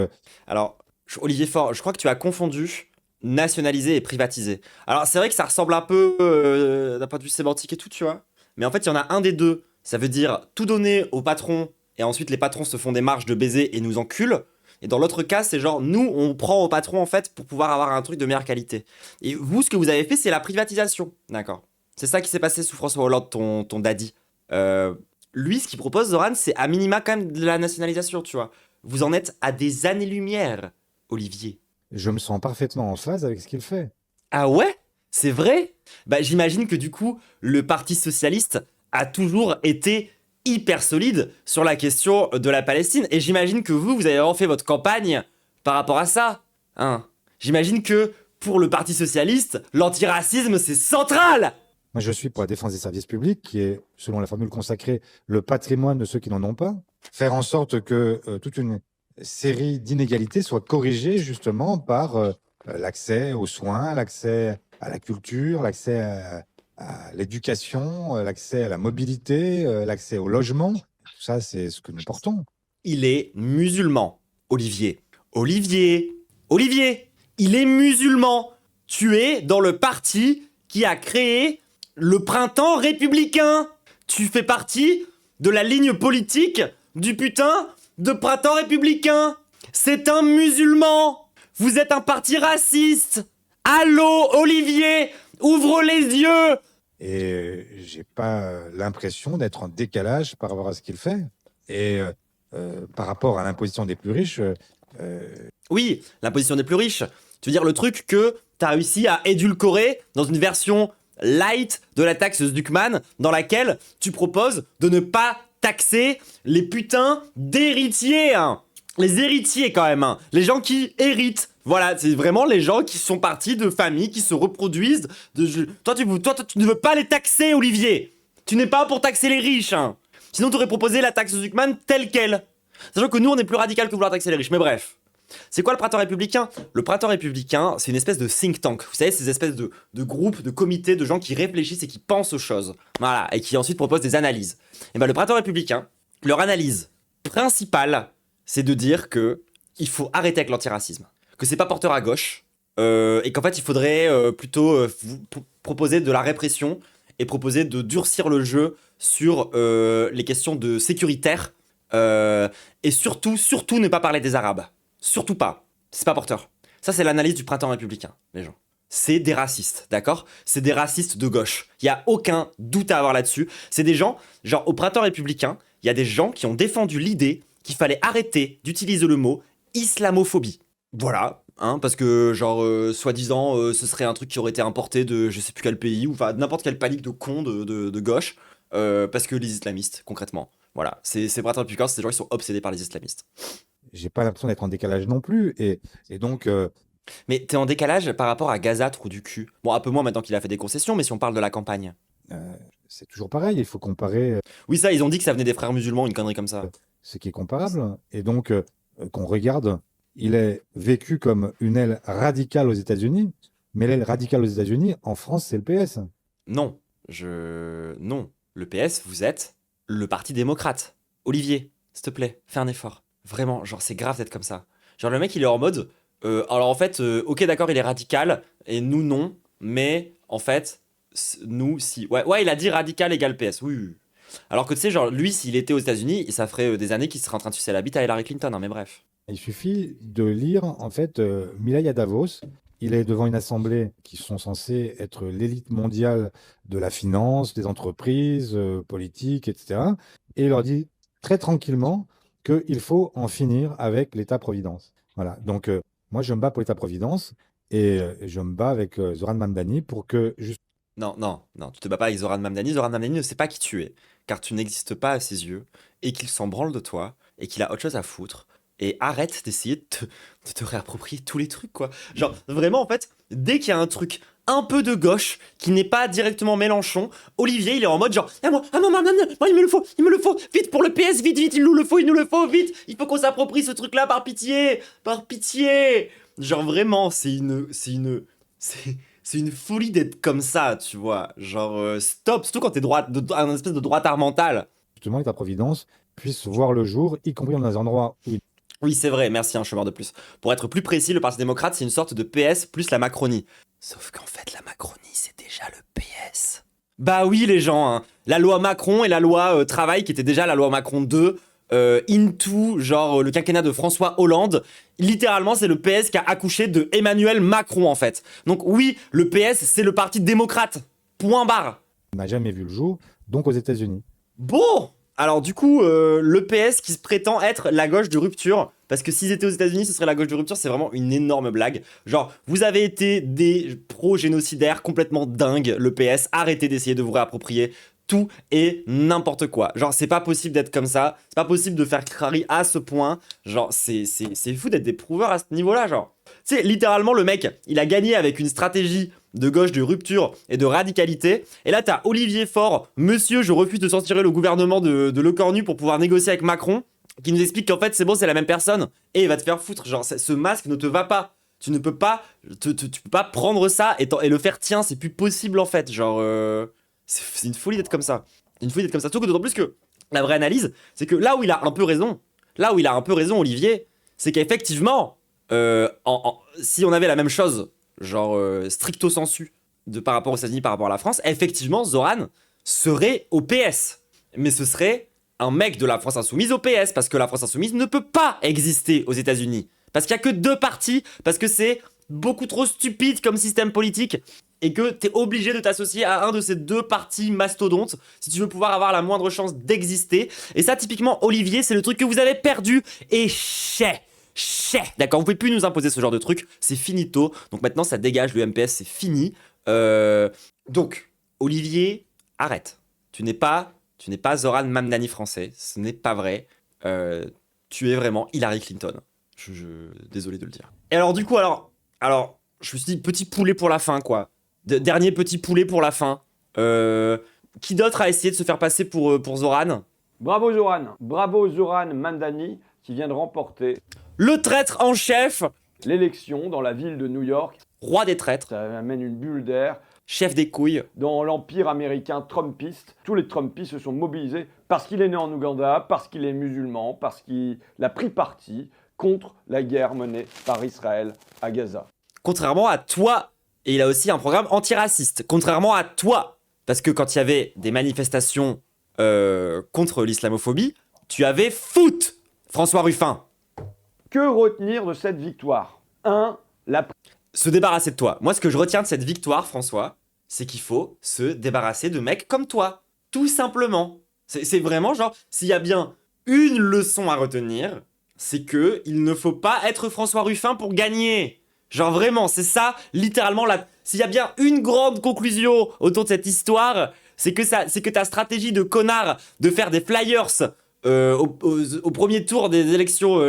A: Alors, Olivier Faure, je crois que tu as confondu nationaliser et privatiser. Alors, c'est vrai que ça ressemble un peu d'un point de vue sémantique et tout, tu vois. Mais en fait, il y en a un des deux. Ça veut dire tout donner aux patrons et ensuite les patrons se font des marges de baiser et nous enculent. Et dans l'autre cas, c'est genre nous, on prend aux patrons en fait pour pouvoir avoir un truc de meilleure qualité. Et vous, ce que vous avez fait, c'est la privatisation. D'accord. C'est ça qui s'est passé sous François Hollande, ton daddy. Lui, ce qu'il propose, Zoran, c'est à minima quand même de la nationalisation, tu vois. Vous en êtes à des années-lumière, Olivier.
C: je me sens parfaitement en phase avec ce qu'il fait.
A: Ah ouais? C'est vrai? Bah j'imagine que du coup, le Parti Socialiste a toujours été hyper solide sur la question de la Palestine. Et j'imagine que vous avez vraiment fait votre campagne par rapport à ça. Hein? J'imagine que pour le Parti Socialiste, l'antiracisme, c'est central!
C: Moi, je suis pour la défense des services publics, qui est, selon la formule consacrée, le patrimoine de ceux qui n'en ont pas. Faire en sorte que toute une série d'inégalités soit corrigée justement par l'accès aux soins, l'accès à la culture, l'accès à l'éducation, l'accès à la mobilité, l'accès au logement. Tout ça, c'est ce que nous portons.
A: il est musulman. Olivier. Il est musulman. Tu es dans le parti qui a créé le printemps républicain. Tu fais partie de la ligne politique du putain de printemps républicain. C'est un musulman. Vous êtes un parti raciste. Allô, Olivier, ouvre les yeux.
C: Et j'ai pas l'impression d'être en décalage par rapport à ce qu'il fait. Et par rapport à l'imposition des plus riches,
A: Oui, l'imposition des plus riches. Tu veux dire le truc que t'as réussi à édulcorer dans une version light de la taxe Zuckman, dans laquelle tu proposes de ne pas taxer les putains d'héritiers, hein. Les héritiers quand même, hein. Les gens qui héritent. Voilà, c'est vraiment les gens qui sont partis de familles qui se reproduisent. Toi, tu ne veux pas les taxer, Olivier. Tu n'es pas pour taxer les riches, hein. Sinon, t'aurais proposé la taxe Zuckman telle quelle. Sachant que nous, on est plus radical que vouloir taxer les riches. Mais bref. C'est quoi le printemps républicain? Le printemps républicain, c'est une espèce de think tank. Vous savez, ces espèces de groupes, de comités, de gens qui réfléchissent et qui pensent aux choses. Voilà, et qui ensuite proposent des analyses. Et ben le printemps républicain, leur analyse principale, c'est de dire que il faut arrêter avec l'antiracisme. Que c'est pas porteur à gauche. Et qu'en fait, il faudrait plutôt proposer de la répression et proposer de durcir le jeu sur les questions de sécuritaire. Et surtout ne pas parler des Arabes. Surtout pas. C'est pas porteur. Ça, c'est l'analyse du printemps républicain, les gens. C'est des racistes, d'accord? C'est des racistes de gauche. Il y a aucun doute à avoir là-dessus. C'est des gens, genre au printemps républicain, il y a des gens qui ont défendu l'idée qu'il fallait arrêter d'utiliser le mot islamophobie. Voilà, hein, parce que genre, soi-disant, ce serait un truc qui aurait été importé de je sais plus quel pays, ou enfin n'importe quelle panique de cons de gauche, parce que les islamistes, concrètement. Voilà, c'est printemps républicain, c'est des gens qui sont obsédés par les islamistes.
C: j'ai pas l'impression d'être en décalage non plus. Et donc,
A: Mais t'es en décalage par rapport à Gaza, trou du cul. Bon, un peu moins maintenant qu'il a fait des concessions, mais si on parle de la campagne.
C: c'est toujours pareil. Il faut comparer
A: Oui, ça, ils ont dit que ça venait des frères musulmans, une connerie comme ça.
C: ce qui est comparable. Et donc, qu'on regarde, il est vécu comme une aile radicale aux États-Unis. Mais l'aile radicale aux États-Unis, en France, c'est le PS.
A: Non, Non. Le PS, vous êtes le parti démocrate. Olivier, s'il te plaît, fais un effort. Vraiment, genre, c'est grave d'être comme ça. Genre, le mec, il est en mode... alors, en fait, ok, d'accord, il est radical, et nous, non. Mais, en fait, nous, si. Ouais, il a dit radical égale PS, oui. Alors que, tu sais, genre, lui, s'il était aux États-Unis, ça ferait des années qu'il serait en train de sucer la bite à Hillary Clinton, hein, mais bref.
C: Il suffit de lire, en fait, Milei à Davos. Il est devant une assemblée qui sont censées être l'élite mondiale de la finance, des entreprises, politiques, etc. Et il leur dit très tranquillement qu'il faut en finir avec l'État-providence. Voilà. Donc, moi, je me bats pour l'État-providence et je me bats avec Zoran Mamdani pour que,
A: Non, tu te bats pas avec Zoran Mamdani. Zoran Mamdani ne sait pas qui tu es, car tu n'existes pas à ses yeux, et qu'il s'en branle de toi, et qu'il a autre chose à foutre. Et arrête d'essayer de te réapproprier tous les trucs, quoi. Genre, vraiment, en fait, dès qu'il y a un truc un peu de gauche, qui n'est pas directement Mélenchon, Olivier, il est en mode genre, ah non, il me le faut, vite pour le PS, vite, il nous le faut, vite, il faut qu'on s'approprie ce truc-là par pitié. Genre, vraiment, c'est une folie d'être comme ça, tu vois. Genre, stop, surtout quand t'es un espèce de droitard mental.
C: justement l'État-providence puisse voir le jour, y compris dans des endroits où
A: Oui, c'est vrai, merci, un chômeur de plus. Pour être plus précis, le Parti démocrate, c'est une sorte de PS plus la Macronie. Sauf qu'en fait, la Macronie, c'est déjà le PS. Bah oui, les gens, hein. La loi Macron et la loi Travail, qui était déjà la loi Macron 2, into, genre, le quinquennat de François Hollande, littéralement, c'est le PS qui a accouché de Emmanuel Macron, en fait. Donc oui, le PS, c'est le Parti démocrate. Point barre.
C: n'a jamais vu le jour, donc aux États-Unis.
A: Bon, alors du coup, le PS qui se prétend être la gauche de rupture, parce que s'ils étaient aux États-Unis, ce serait la gauche de rupture, c'est vraiment une énorme blague. Genre, vous avez été des pro-génocidaires complètement dingues, le PS, arrêtez d'essayer de vous réapproprier tout et n'importe quoi. Genre, c'est pas possible d'être comme ça, c'est pas possible de faire crari à ce point. Genre, c'est fou d'être des prouveurs à ce niveau-là, genre. Tu sais, littéralement, le mec, il a gagné avec une stratégie de gauche, de rupture et de radicalité. Et là, t'as Olivier Faure, monsieur, je refuse de sortir le gouvernement de Lecornu pour pouvoir négocier avec Macron, qui nous explique qu'en fait, c'est bon, c'est la même personne. Et il va te faire foutre. Genre, ce masque ne te va pas. Tu ne peux pas, tu peux pas prendre ça et le faire tien, c'est plus possible en fait. Genre, c'est une folie d'être comme ça. Une folie d'être comme ça. Surtout que d'autant plus que la vraie analyse, c'est que là où il a un peu raison, là où il a un peu raison, Olivier, c'est qu'effectivement, si on avait la même chose, genre stricto sensu, par rapport aux États-Unis, par rapport à la France, effectivement, Zoran serait au PS. Mais ce serait un mec de la France Insoumise au PS, parce que la France Insoumise ne peut pas exister aux États-Unis. Parce qu'il n'y a que 2 partis, parce que c'est beaucoup trop stupide comme système politique, et que t'es obligé de t'associer à un de ces 2 partis mastodontes si tu veux pouvoir avoir la moindre chance d'exister. Et ça, typiquement, Olivier, c'est le truc que vous avez perdu, et d'accord, vous pouvez plus nous imposer ce genre de truc, c'est finito. Donc maintenant, ça dégage, le MPS, c'est fini. Donc, Olivier, arrête. Tu n'es pas Zoran Mamdani français, ce n'est pas vrai. Tu es vraiment Hillary Clinton. Désolé de le dire. Et alors du coup, alors, je me suis dit, petit poulet pour la fin, quoi. Dernier petit poulet pour la fin. Qui d'autre a essayé de se faire passer pour Zoran?
D: Bravo Zoran Mamdani qui vient de remporter
A: le traître en chef,
D: l'élection dans la ville de New York.
A: Roi des traîtres.
D: Ça amène une bulle d'air.
A: Chef des couilles.
D: Dans l'empire américain trumpiste, tous les Trumpistes se sont mobilisés parce qu'il est né en Ouganda, parce qu'il est musulman, parce qu'il a pris parti contre la guerre menée par Israël à Gaza.
A: Contrairement à toi, et il a aussi un programme antiraciste. Contrairement à toi, parce que quand il y avait des manifestations contre l'islamophobie, tu avais foot François Ruffin.
D: Que retenir de cette victoire? 1.
A: Se débarrasser de toi. Moi, ce que je retiens de cette victoire, François, c'est qu'il faut se débarrasser de mecs comme toi. Tout simplement. C'est vraiment genre, s'il y a bien une leçon à retenir, c'est que il ne faut pas être François Ruffin pour gagner. Genre vraiment, c'est ça, littéralement, s'il y a bien une grande conclusion autour de cette histoire, c'est que ta stratégie de connard de faire des flyers au premier tour des élections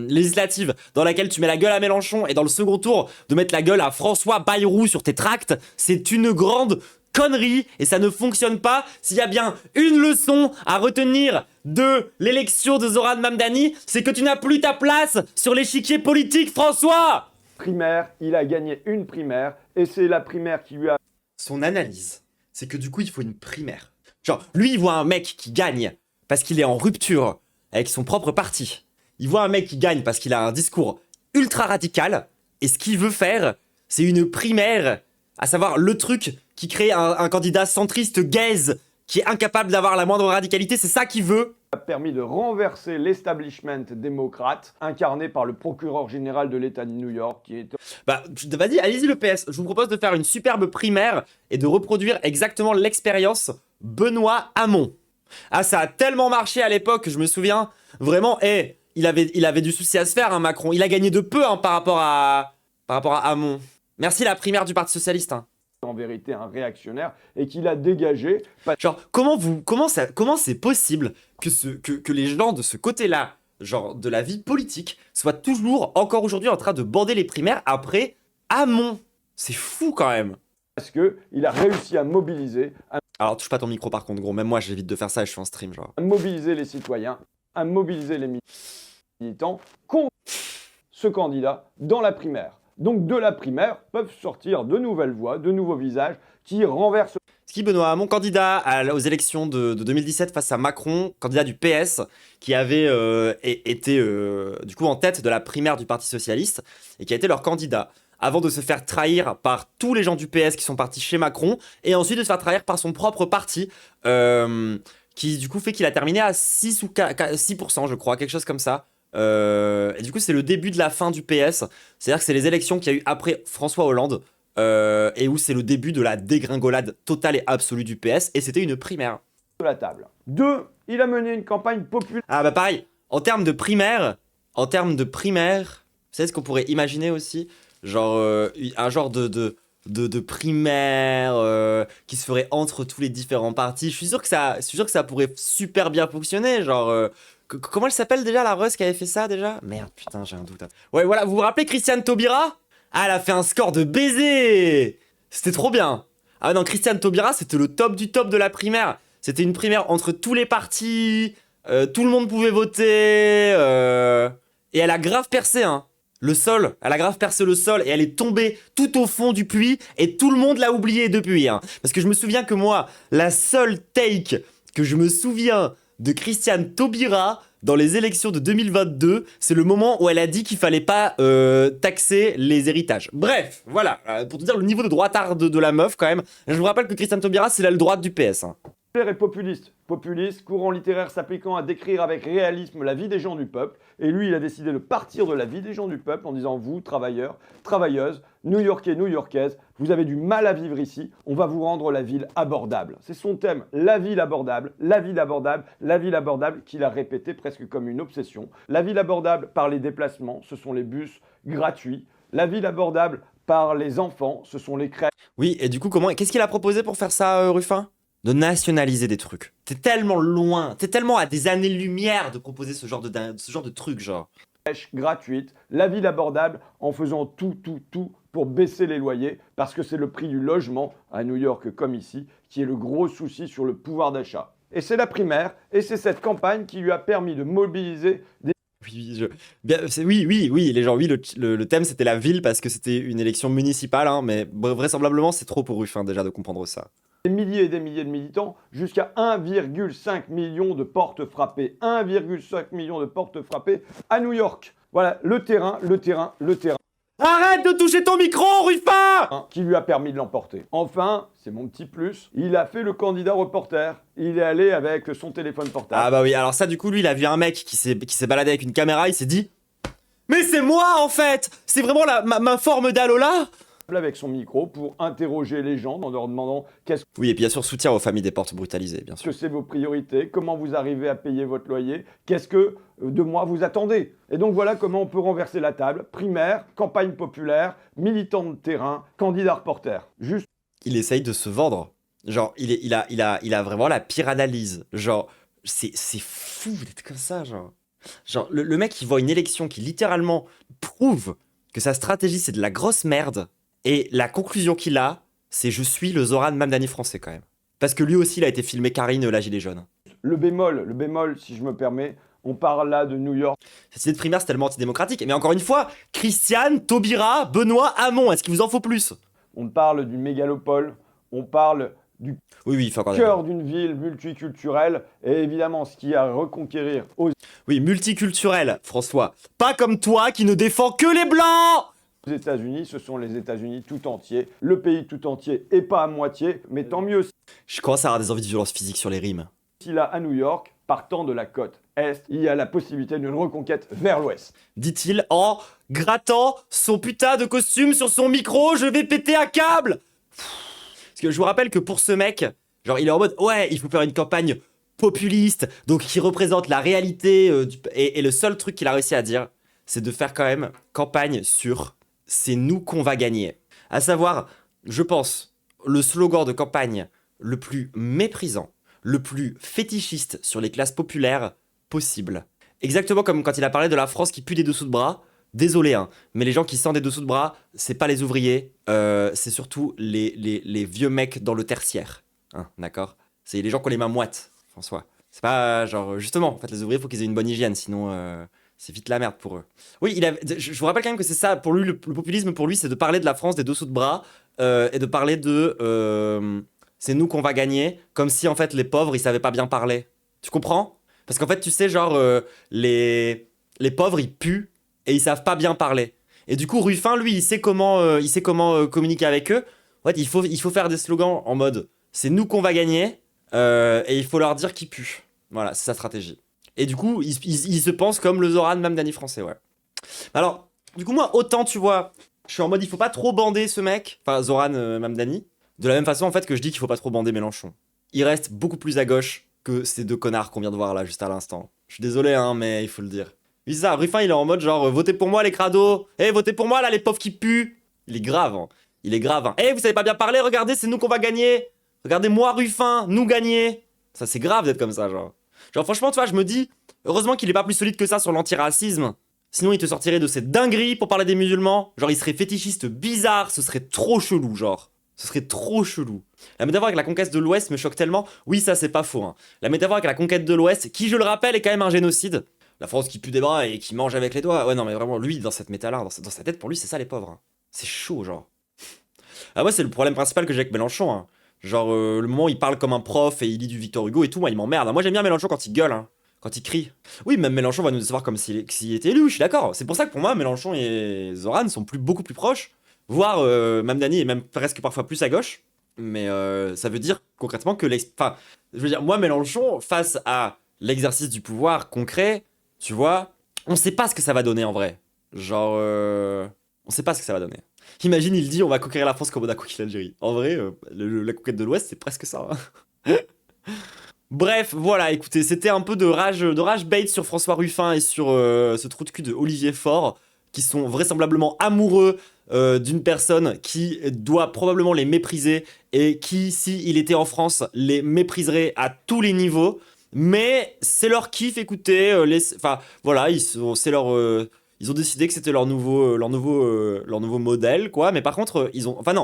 A: législatives, dans laquelle tu mets la gueule à Mélenchon, et dans le second tour de mettre la gueule à François Bayrou sur tes tracts, c'est une grande connerie et ça ne fonctionne pas. S'il y a bien une leçon à retenir de l'élection de Zoran Mamdani, c'est que tu n'as plus ta place sur l'échiquier politique, François.
D: Primaire, il a gagné une primaire et c'est la primaire qui lui a...
A: Son analyse, c'est que du coup il faut une primaire. Genre, lui il voit un mec qui gagne parce qu'il est en rupture avec son propre parti. Il voit un mec qui gagne parce qu'il a un discours ultra radical, et ce qu'il veut faire, c'est une primaire, à savoir le truc qui crée un candidat centriste gaze, qui est incapable d'avoir la moindre radicalité, c'est ça qu'il veut.
D: A permis de renverser l'establishment démocrate, incarné par le procureur général de l'État de New York, qui est...
A: Bah, vas-y, allez-y le PS, je vous propose de faire une superbe primaire et de reproduire exactement l'expérience Benoît Hamon. Ah, ça a tellement marché à l'époque, je me souviens. Vraiment, il avait du souci à se faire, hein, Macron. Il a gagné de peu, hein, par rapport à Hamon. Merci la primaire du Parti Socialiste. Hein.
D: En vérité un réactionnaire et qu'il a dégagé.
A: Genre, comment c'est possible que les gens de ce côté-là, genre de la vie politique, soient toujours, encore aujourd'hui, en train de border les primaires après Hamon? C'est fou quand même.
D: Parce qu'il a réussi à mobiliser...
A: Alors, touche pas ton micro par contre, gros. Même moi, j'évite de faire ça et je suis en stream, genre.
D: À mobiliser les citoyens, à mobiliser les militants contre ce candidat dans la primaire. Donc, de la primaire peuvent sortir de nouvelles voix, de nouveaux visages qui renversent...
A: Ce qui, Benoît Hamon, candidat aux élections de 2017 face à Macron, candidat du PS, qui avait été du coup en tête de la primaire du Parti Socialiste et qui a été leur candidat, avant de se faire trahir par tous les gens du PS qui sont partis chez Macron, et ensuite de se faire trahir par son propre parti, qui du coup fait qu'il a terminé à 6%, je crois, quelque chose comme ça. Et du coup, c'est le début de la fin du PS, c'est-à-dire que c'est les élections qu'il y a eu après François Hollande, et où c'est le début de la dégringolade totale et absolue du PS, et c'était une primaire.
D: De la table. 2. Il a mené une campagne populaire.
A: Ah bah pareil, en termes de primaire, vous savez ce qu'on pourrait imaginer aussi? Genre un genre de primaire qui se ferait entre tous les différents partis. Je suis sûr que ça pourrait super bien fonctionner. Genre, comment elle s'appelle déjà, la Russe qui avait fait ça déjà? Merde, putain, j'ai un doute. Ouais, voilà, vous vous rappelez Christiane Taubira? Ah, elle a fait un score de baiser. C'était trop bien. Ah non, Christiane Taubira, c'était le top du top de la primaire. C'était une primaire entre tous les partis, tout le monde pouvait voter, et elle a grave percé, hein. Elle a grave percé le sol et elle est tombée tout au fond du puits et tout le monde l'a oublié depuis. Hein. Parce que je me souviens que moi, la seule take que je me souviens de Christiane Taubira, dans les élections de 2022, c'est le moment où elle a dit qu'il fallait pas taxer les héritages. Bref, voilà, pour te dire le niveau de droitard de la meuf quand même. Je vous rappelle que Christiane Taubira, c'est l'aile droite du PS. Hein.
D: Et populiste. Populiste, courant littéraire s'appliquant à décrire avec réalisme la vie des gens du peuple. Et lui, il a décidé de partir de la vie des gens du peuple en disant, vous, travailleurs, travailleuses, New-Yorkais, New-Yorkaises, vous avez du mal à vivre ici, on va vous rendre la ville abordable. C'est son thème, la ville abordable, la ville abordable, la ville abordable, qu'il a répété presque comme une obsession. La ville abordable par les déplacements, ce sont les bus gratuits. La ville abordable par les enfants, ce sont les crèches.
A: Oui, et du coup, qu'est-ce qu'il a proposé pour faire ça, Ruffin? De nationaliser des trucs. T'es tellement loin, t'es tellement à des années-lumière de proposer ce genre de truc, genre.
D: Gratuite, la ville abordable en faisant tout pour baisser les loyers parce que c'est le prix du logement à New York comme ici qui est le gros souci sur le pouvoir d'achat. Et c'est la primaire et c'est cette campagne qui lui a permis de mobiliser des...
A: Oui, les gens, oui, le thème c'était la ville parce que c'était une élection municipale, hein, mais vraisemblablement c'est trop pour Ruffin déjà de comprendre ça.
D: Des milliers et des milliers de militants, jusqu'à 1,5 million de portes frappées. 1,5 million de portes frappées à New York. Voilà, le terrain.
A: Arrête de toucher ton micro, Ruffin!
D: Qui lui a permis de l'emporter. Enfin, c'est mon petit plus, il a fait le candidat reporter. Il est allé avec son téléphone portable.
A: Ah bah oui, alors ça du coup, lui, il a vu un mec qui s'est baladé avec une caméra, il s'est dit « Mais c'est moi, en fait! C'est vraiment ma forme d'Alola !»
D: Avec son micro pour interroger les gens en leur demandant qu'est-ce
A: Oui, et puis bien sûr, soutien aux familles des portes brutalisées, bien sûr.
D: que c'est vos priorités, comment vous arrivez à payer votre loyer, qu'est-ce que de moi vous attendez. Et donc voilà comment on peut renverser la table. Primaire, campagne populaire, militant de terrain, candidat reporter. Juste.
A: Il essaye de se vendre. Genre, il a vraiment la pire analyse. Genre, c'est fou d'être comme ça, genre. Genre, le mec, il voit une élection qui littéralement prouve que sa stratégie, c'est de la grosse merde. Et la conclusion qu'il a, c'est je suis le Zoran Mamdani français quand même. Parce que lui aussi, il a été filmé Karine, la gilet jaune.
D: Le bémol, si je me permets, on parle là de New York.
A: Cette idée de primaire, c'est tellement antidémocratique. Mais encore une fois, Christiane, Taubira, Benoît Hamon, est-ce qu'il vous en faut plus?
D: On parle du mégalopole, on parle du
A: Oui, il faut encore
D: cœur d'une ville multiculturelle. Et évidemment, ce qui a à reconquérir aux
A: Oui, multiculturel, François. Pas comme toi qui ne défend que les Blancs!
D: États-Unis, ce sont les États-Unis tout entiers, le pays tout entier et pas à moitié, mais tant mieux
A: Je commence à avoir des envies de violence physique sur les rimes.
D: si là à New York, partant de la côte Est, il y a la possibilité d'une reconquête vers l'Ouest.
A: Dit-il en grattant son putain de costume sur son micro, je vais péter un câble! Parce que je vous rappelle que pour ce mec, genre il est en mode ouais, il faut faire une campagne populiste, donc qui représente la réalité, et le seul truc qu'il a réussi à dire, c'est de faire quand même campagne sur c'est nous qu'on va gagner. À savoir, je pense, le slogan de campagne le plus méprisant, le plus fétichiste sur les classes populaires possible. Exactement comme quand il a parlé de la France qui pue des dessous de bras. Désolé, hein, mais les gens qui sentent des dessous de bras, c'est pas les ouvriers, c'est surtout les vieux mecs dans le tertiaire. Hein, d'accord? C'est les gens qui ont les mains moites, François. C'est pas genre, justement, en fait, les ouvriers, faut qu'ils aient une bonne hygiène, sinon c'est vite la merde pour eux. Oui, je vous rappelle quand même que c'est ça, pour lui, le populisme, pour lui, c'est de parler de la France des dessous de bras, et de parler de c'est nous qu'on va gagner, comme si en fait les pauvres, ils savaient pas bien parler. Tu comprends? Parce qu'en fait, tu sais, genre, les pauvres, ils puent, et ils savent pas bien parler. Et du coup, Ruffin, lui, il sait comment communiquer avec eux. En fait, il faut faire des slogans en mode c'est nous qu'on va gagner, et il faut leur dire qu'ils puent. Voilà, c'est sa stratégie. Et du coup, il se pense comme le Zoran Mamdani français, ouais. Alors, du coup, moi, autant, tu vois, je suis en mode, il faut pas trop bander ce mec, enfin, Zoran Mamdani, de la même façon, en fait, que je dis qu'il faut pas trop bander Mélenchon. Il reste beaucoup plus à gauche que ces deux connards qu'on vient de voir là, juste à l'instant. Je suis désolé, hein, mais il faut le dire. Oui, ça, Ruffin, il est en mode, genre, votez pour moi, les crados. Votez pour moi, là, les pauvres qui puent. Il est grave, hein. Il est grave, hein. Vous savez pas bien parler, regardez, c'est nous qu'on va gagner. Regardez-moi, Ruffin, nous gagner. Ça, c'est grave d'être comme ça, genre. Genre, franchement, tu vois, je me dis, heureusement qu'il est pas plus solide que ça sur l'antiracisme. Sinon, il te sortirait de cette dinguerie pour parler des musulmans. Genre, il serait fétichiste bizarre, ce serait trop chelou, genre. Ce serait trop chelou. La métaphore avec la conquête de l'Ouest me choque tellement. Oui, ça, c'est pas faux, hein. La métaphore avec la conquête de l'Ouest, qui, je le rappelle, est quand même un génocide. La France qui pue des bras et qui mange avec les doigts. Ouais, non, mais vraiment, lui, dans cette méta-là, dans sa tête, pour lui, c'est ça, les pauvres. Hein. C'est chaud, genre. Ah, moi, c'est le problème principal que j'ai avec Mélenchon, hein. Genre, le moment où il parle comme un prof et il lit du Victor Hugo et tout, moi, il m'emmerde. Moi, j'aime bien Mélenchon quand il gueule, hein. quand il crie. Oui, même Mélenchon va nous décevoir comme s'il était élu, je suis d'accord. C'est pour ça que pour moi, Mélenchon et Zoran sont beaucoup plus proches, voire Mamdani est même presque parfois plus à gauche. Mais ça veut dire concrètement que enfin, je veux dire, moi, Mélenchon, face à l'exercice du pouvoir concret, tu vois, on sait pas ce que ça va donner en vrai. Genre, on sait pas ce que ça va donner. Imagine, il dit on va conquérir la France comme on a conquis l'Algérie. En vrai, la conquête de l'Ouest, c'est presque ça. Hein. Bref, voilà, écoutez, c'était un peu de rage bait sur François Ruffin et sur ce trou de cul de Olivier Faure, qui sont vraisemblablement amoureux d'une personne qui doit probablement les mépriser et qui, s'il était en France, les mépriserait à tous les niveaux. Mais c'est leur kiff, écoutez, enfin voilà, c'est leur, ils ont décidé que c'était leur nouveau modèle, quoi. Mais par contre, ils ont pas,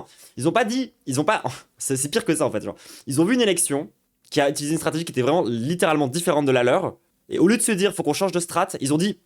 A: c'est pire que ça en fait. Genre, ils ont vu une élection qui a utilisé une stratégie qui était vraiment littéralement différente de la leur. Et au lieu de se dire, faut qu'on change de strat, ils ont dit,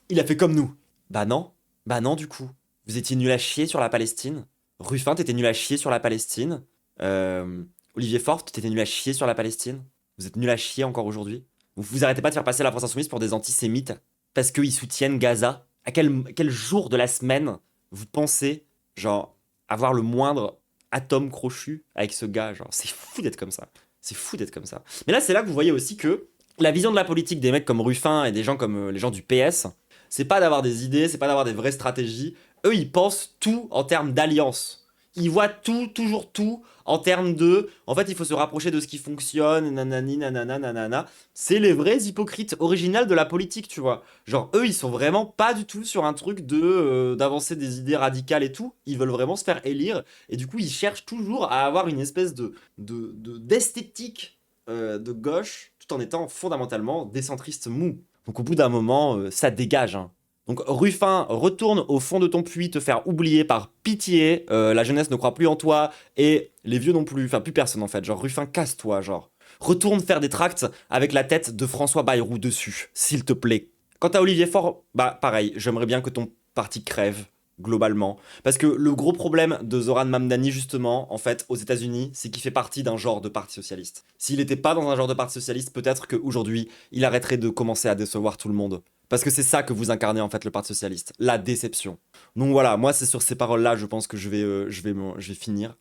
A: il a fait comme nous. Bah non du coup. Vous étiez nul à chier sur la Palestine. Ruffin, t'étais nul à chier sur la Palestine. Olivier Faure, t'étais nul à chier sur la Palestine. Vous êtes nul à chier encore aujourd'hui. Vous arrêtez pas de faire passer la France Insoumise pour des antisémites parce qu'ils soutiennent Gaza. À quel jour de la semaine vous pensez, genre, avoir le moindre atome crochu avec ce gars? Genre, c'est fou d'être comme ça. C'est fou d'être comme ça. Mais là, c'est là que vous voyez aussi que la vision de la politique des mecs comme Ruffin et des gens comme les gens du PS, c'est pas d'avoir des idées, c'est pas d'avoir des vraies stratégies. Eux, ils pensent tout en termes d'alliance. Ils voient tout, toujours tout, en termes de... En fait, il faut se rapprocher de ce qui fonctionne, nanani, nanana, nanana. C'est les vrais hypocrites originales de la politique, tu vois. Genre, eux, ils sont vraiment pas du tout sur un truc d'avancer des idées radicales et tout. Ils veulent vraiment se faire élire. Et du coup, ils cherchent toujours à avoir une espèce d'esthétique de gauche, tout en étant fondamentalement des centristes mous. Donc au bout d'un moment, ça dégage, hein. Donc Ruffin, retourne au fond de ton puits te faire oublier par pitié, la jeunesse ne croit plus en toi, et les vieux non plus, enfin plus personne en fait, genre Ruffin casse-toi genre. Retourne faire des tracts avec la tête de François Bayrou dessus, s'il te plaît. Quant à Olivier Faure, bah pareil, j'aimerais bien que ton parti crève, globalement. Parce que le gros problème de Zoran Mamdani justement, en fait, aux États-Unis, c'est qu'il fait partie d'un genre de parti socialiste. S'il n'était pas dans un genre de parti socialiste, peut-être qu'aujourd'hui, il arrêterait de commencer à décevoir tout le monde. Parce que c'est ça que vous incarnez en fait, le Parti Socialiste, la déception. Donc voilà, moi c'est sur ces paroles-là, je pense que je vais finir.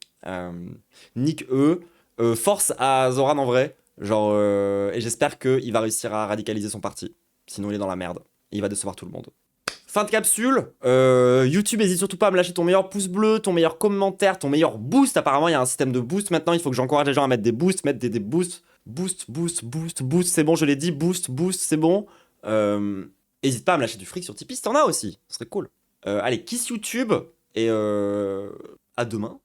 A: Nique eux, force à Zoran en vrai, genre, et j'espère qu'il va réussir à radicaliser son parti. Sinon il est dans la merde, et il va décevoir tout le monde. Fin de capsule, YouTube, n'hésite surtout pas à me lâcher ton meilleur pouce bleu, ton meilleur commentaire, ton meilleur boost. Apparemment il y a un système de boost maintenant, il faut que j'encourage les gens à mettre des boosts, mettre des boosts. Boost, c'est bon, je l'ai dit, boost, c'est bon. N'hésite pas à me lâcher du fric sur Tipeee si t'en as aussi, ce serait cool. Allez, kiss YouTube et à demain.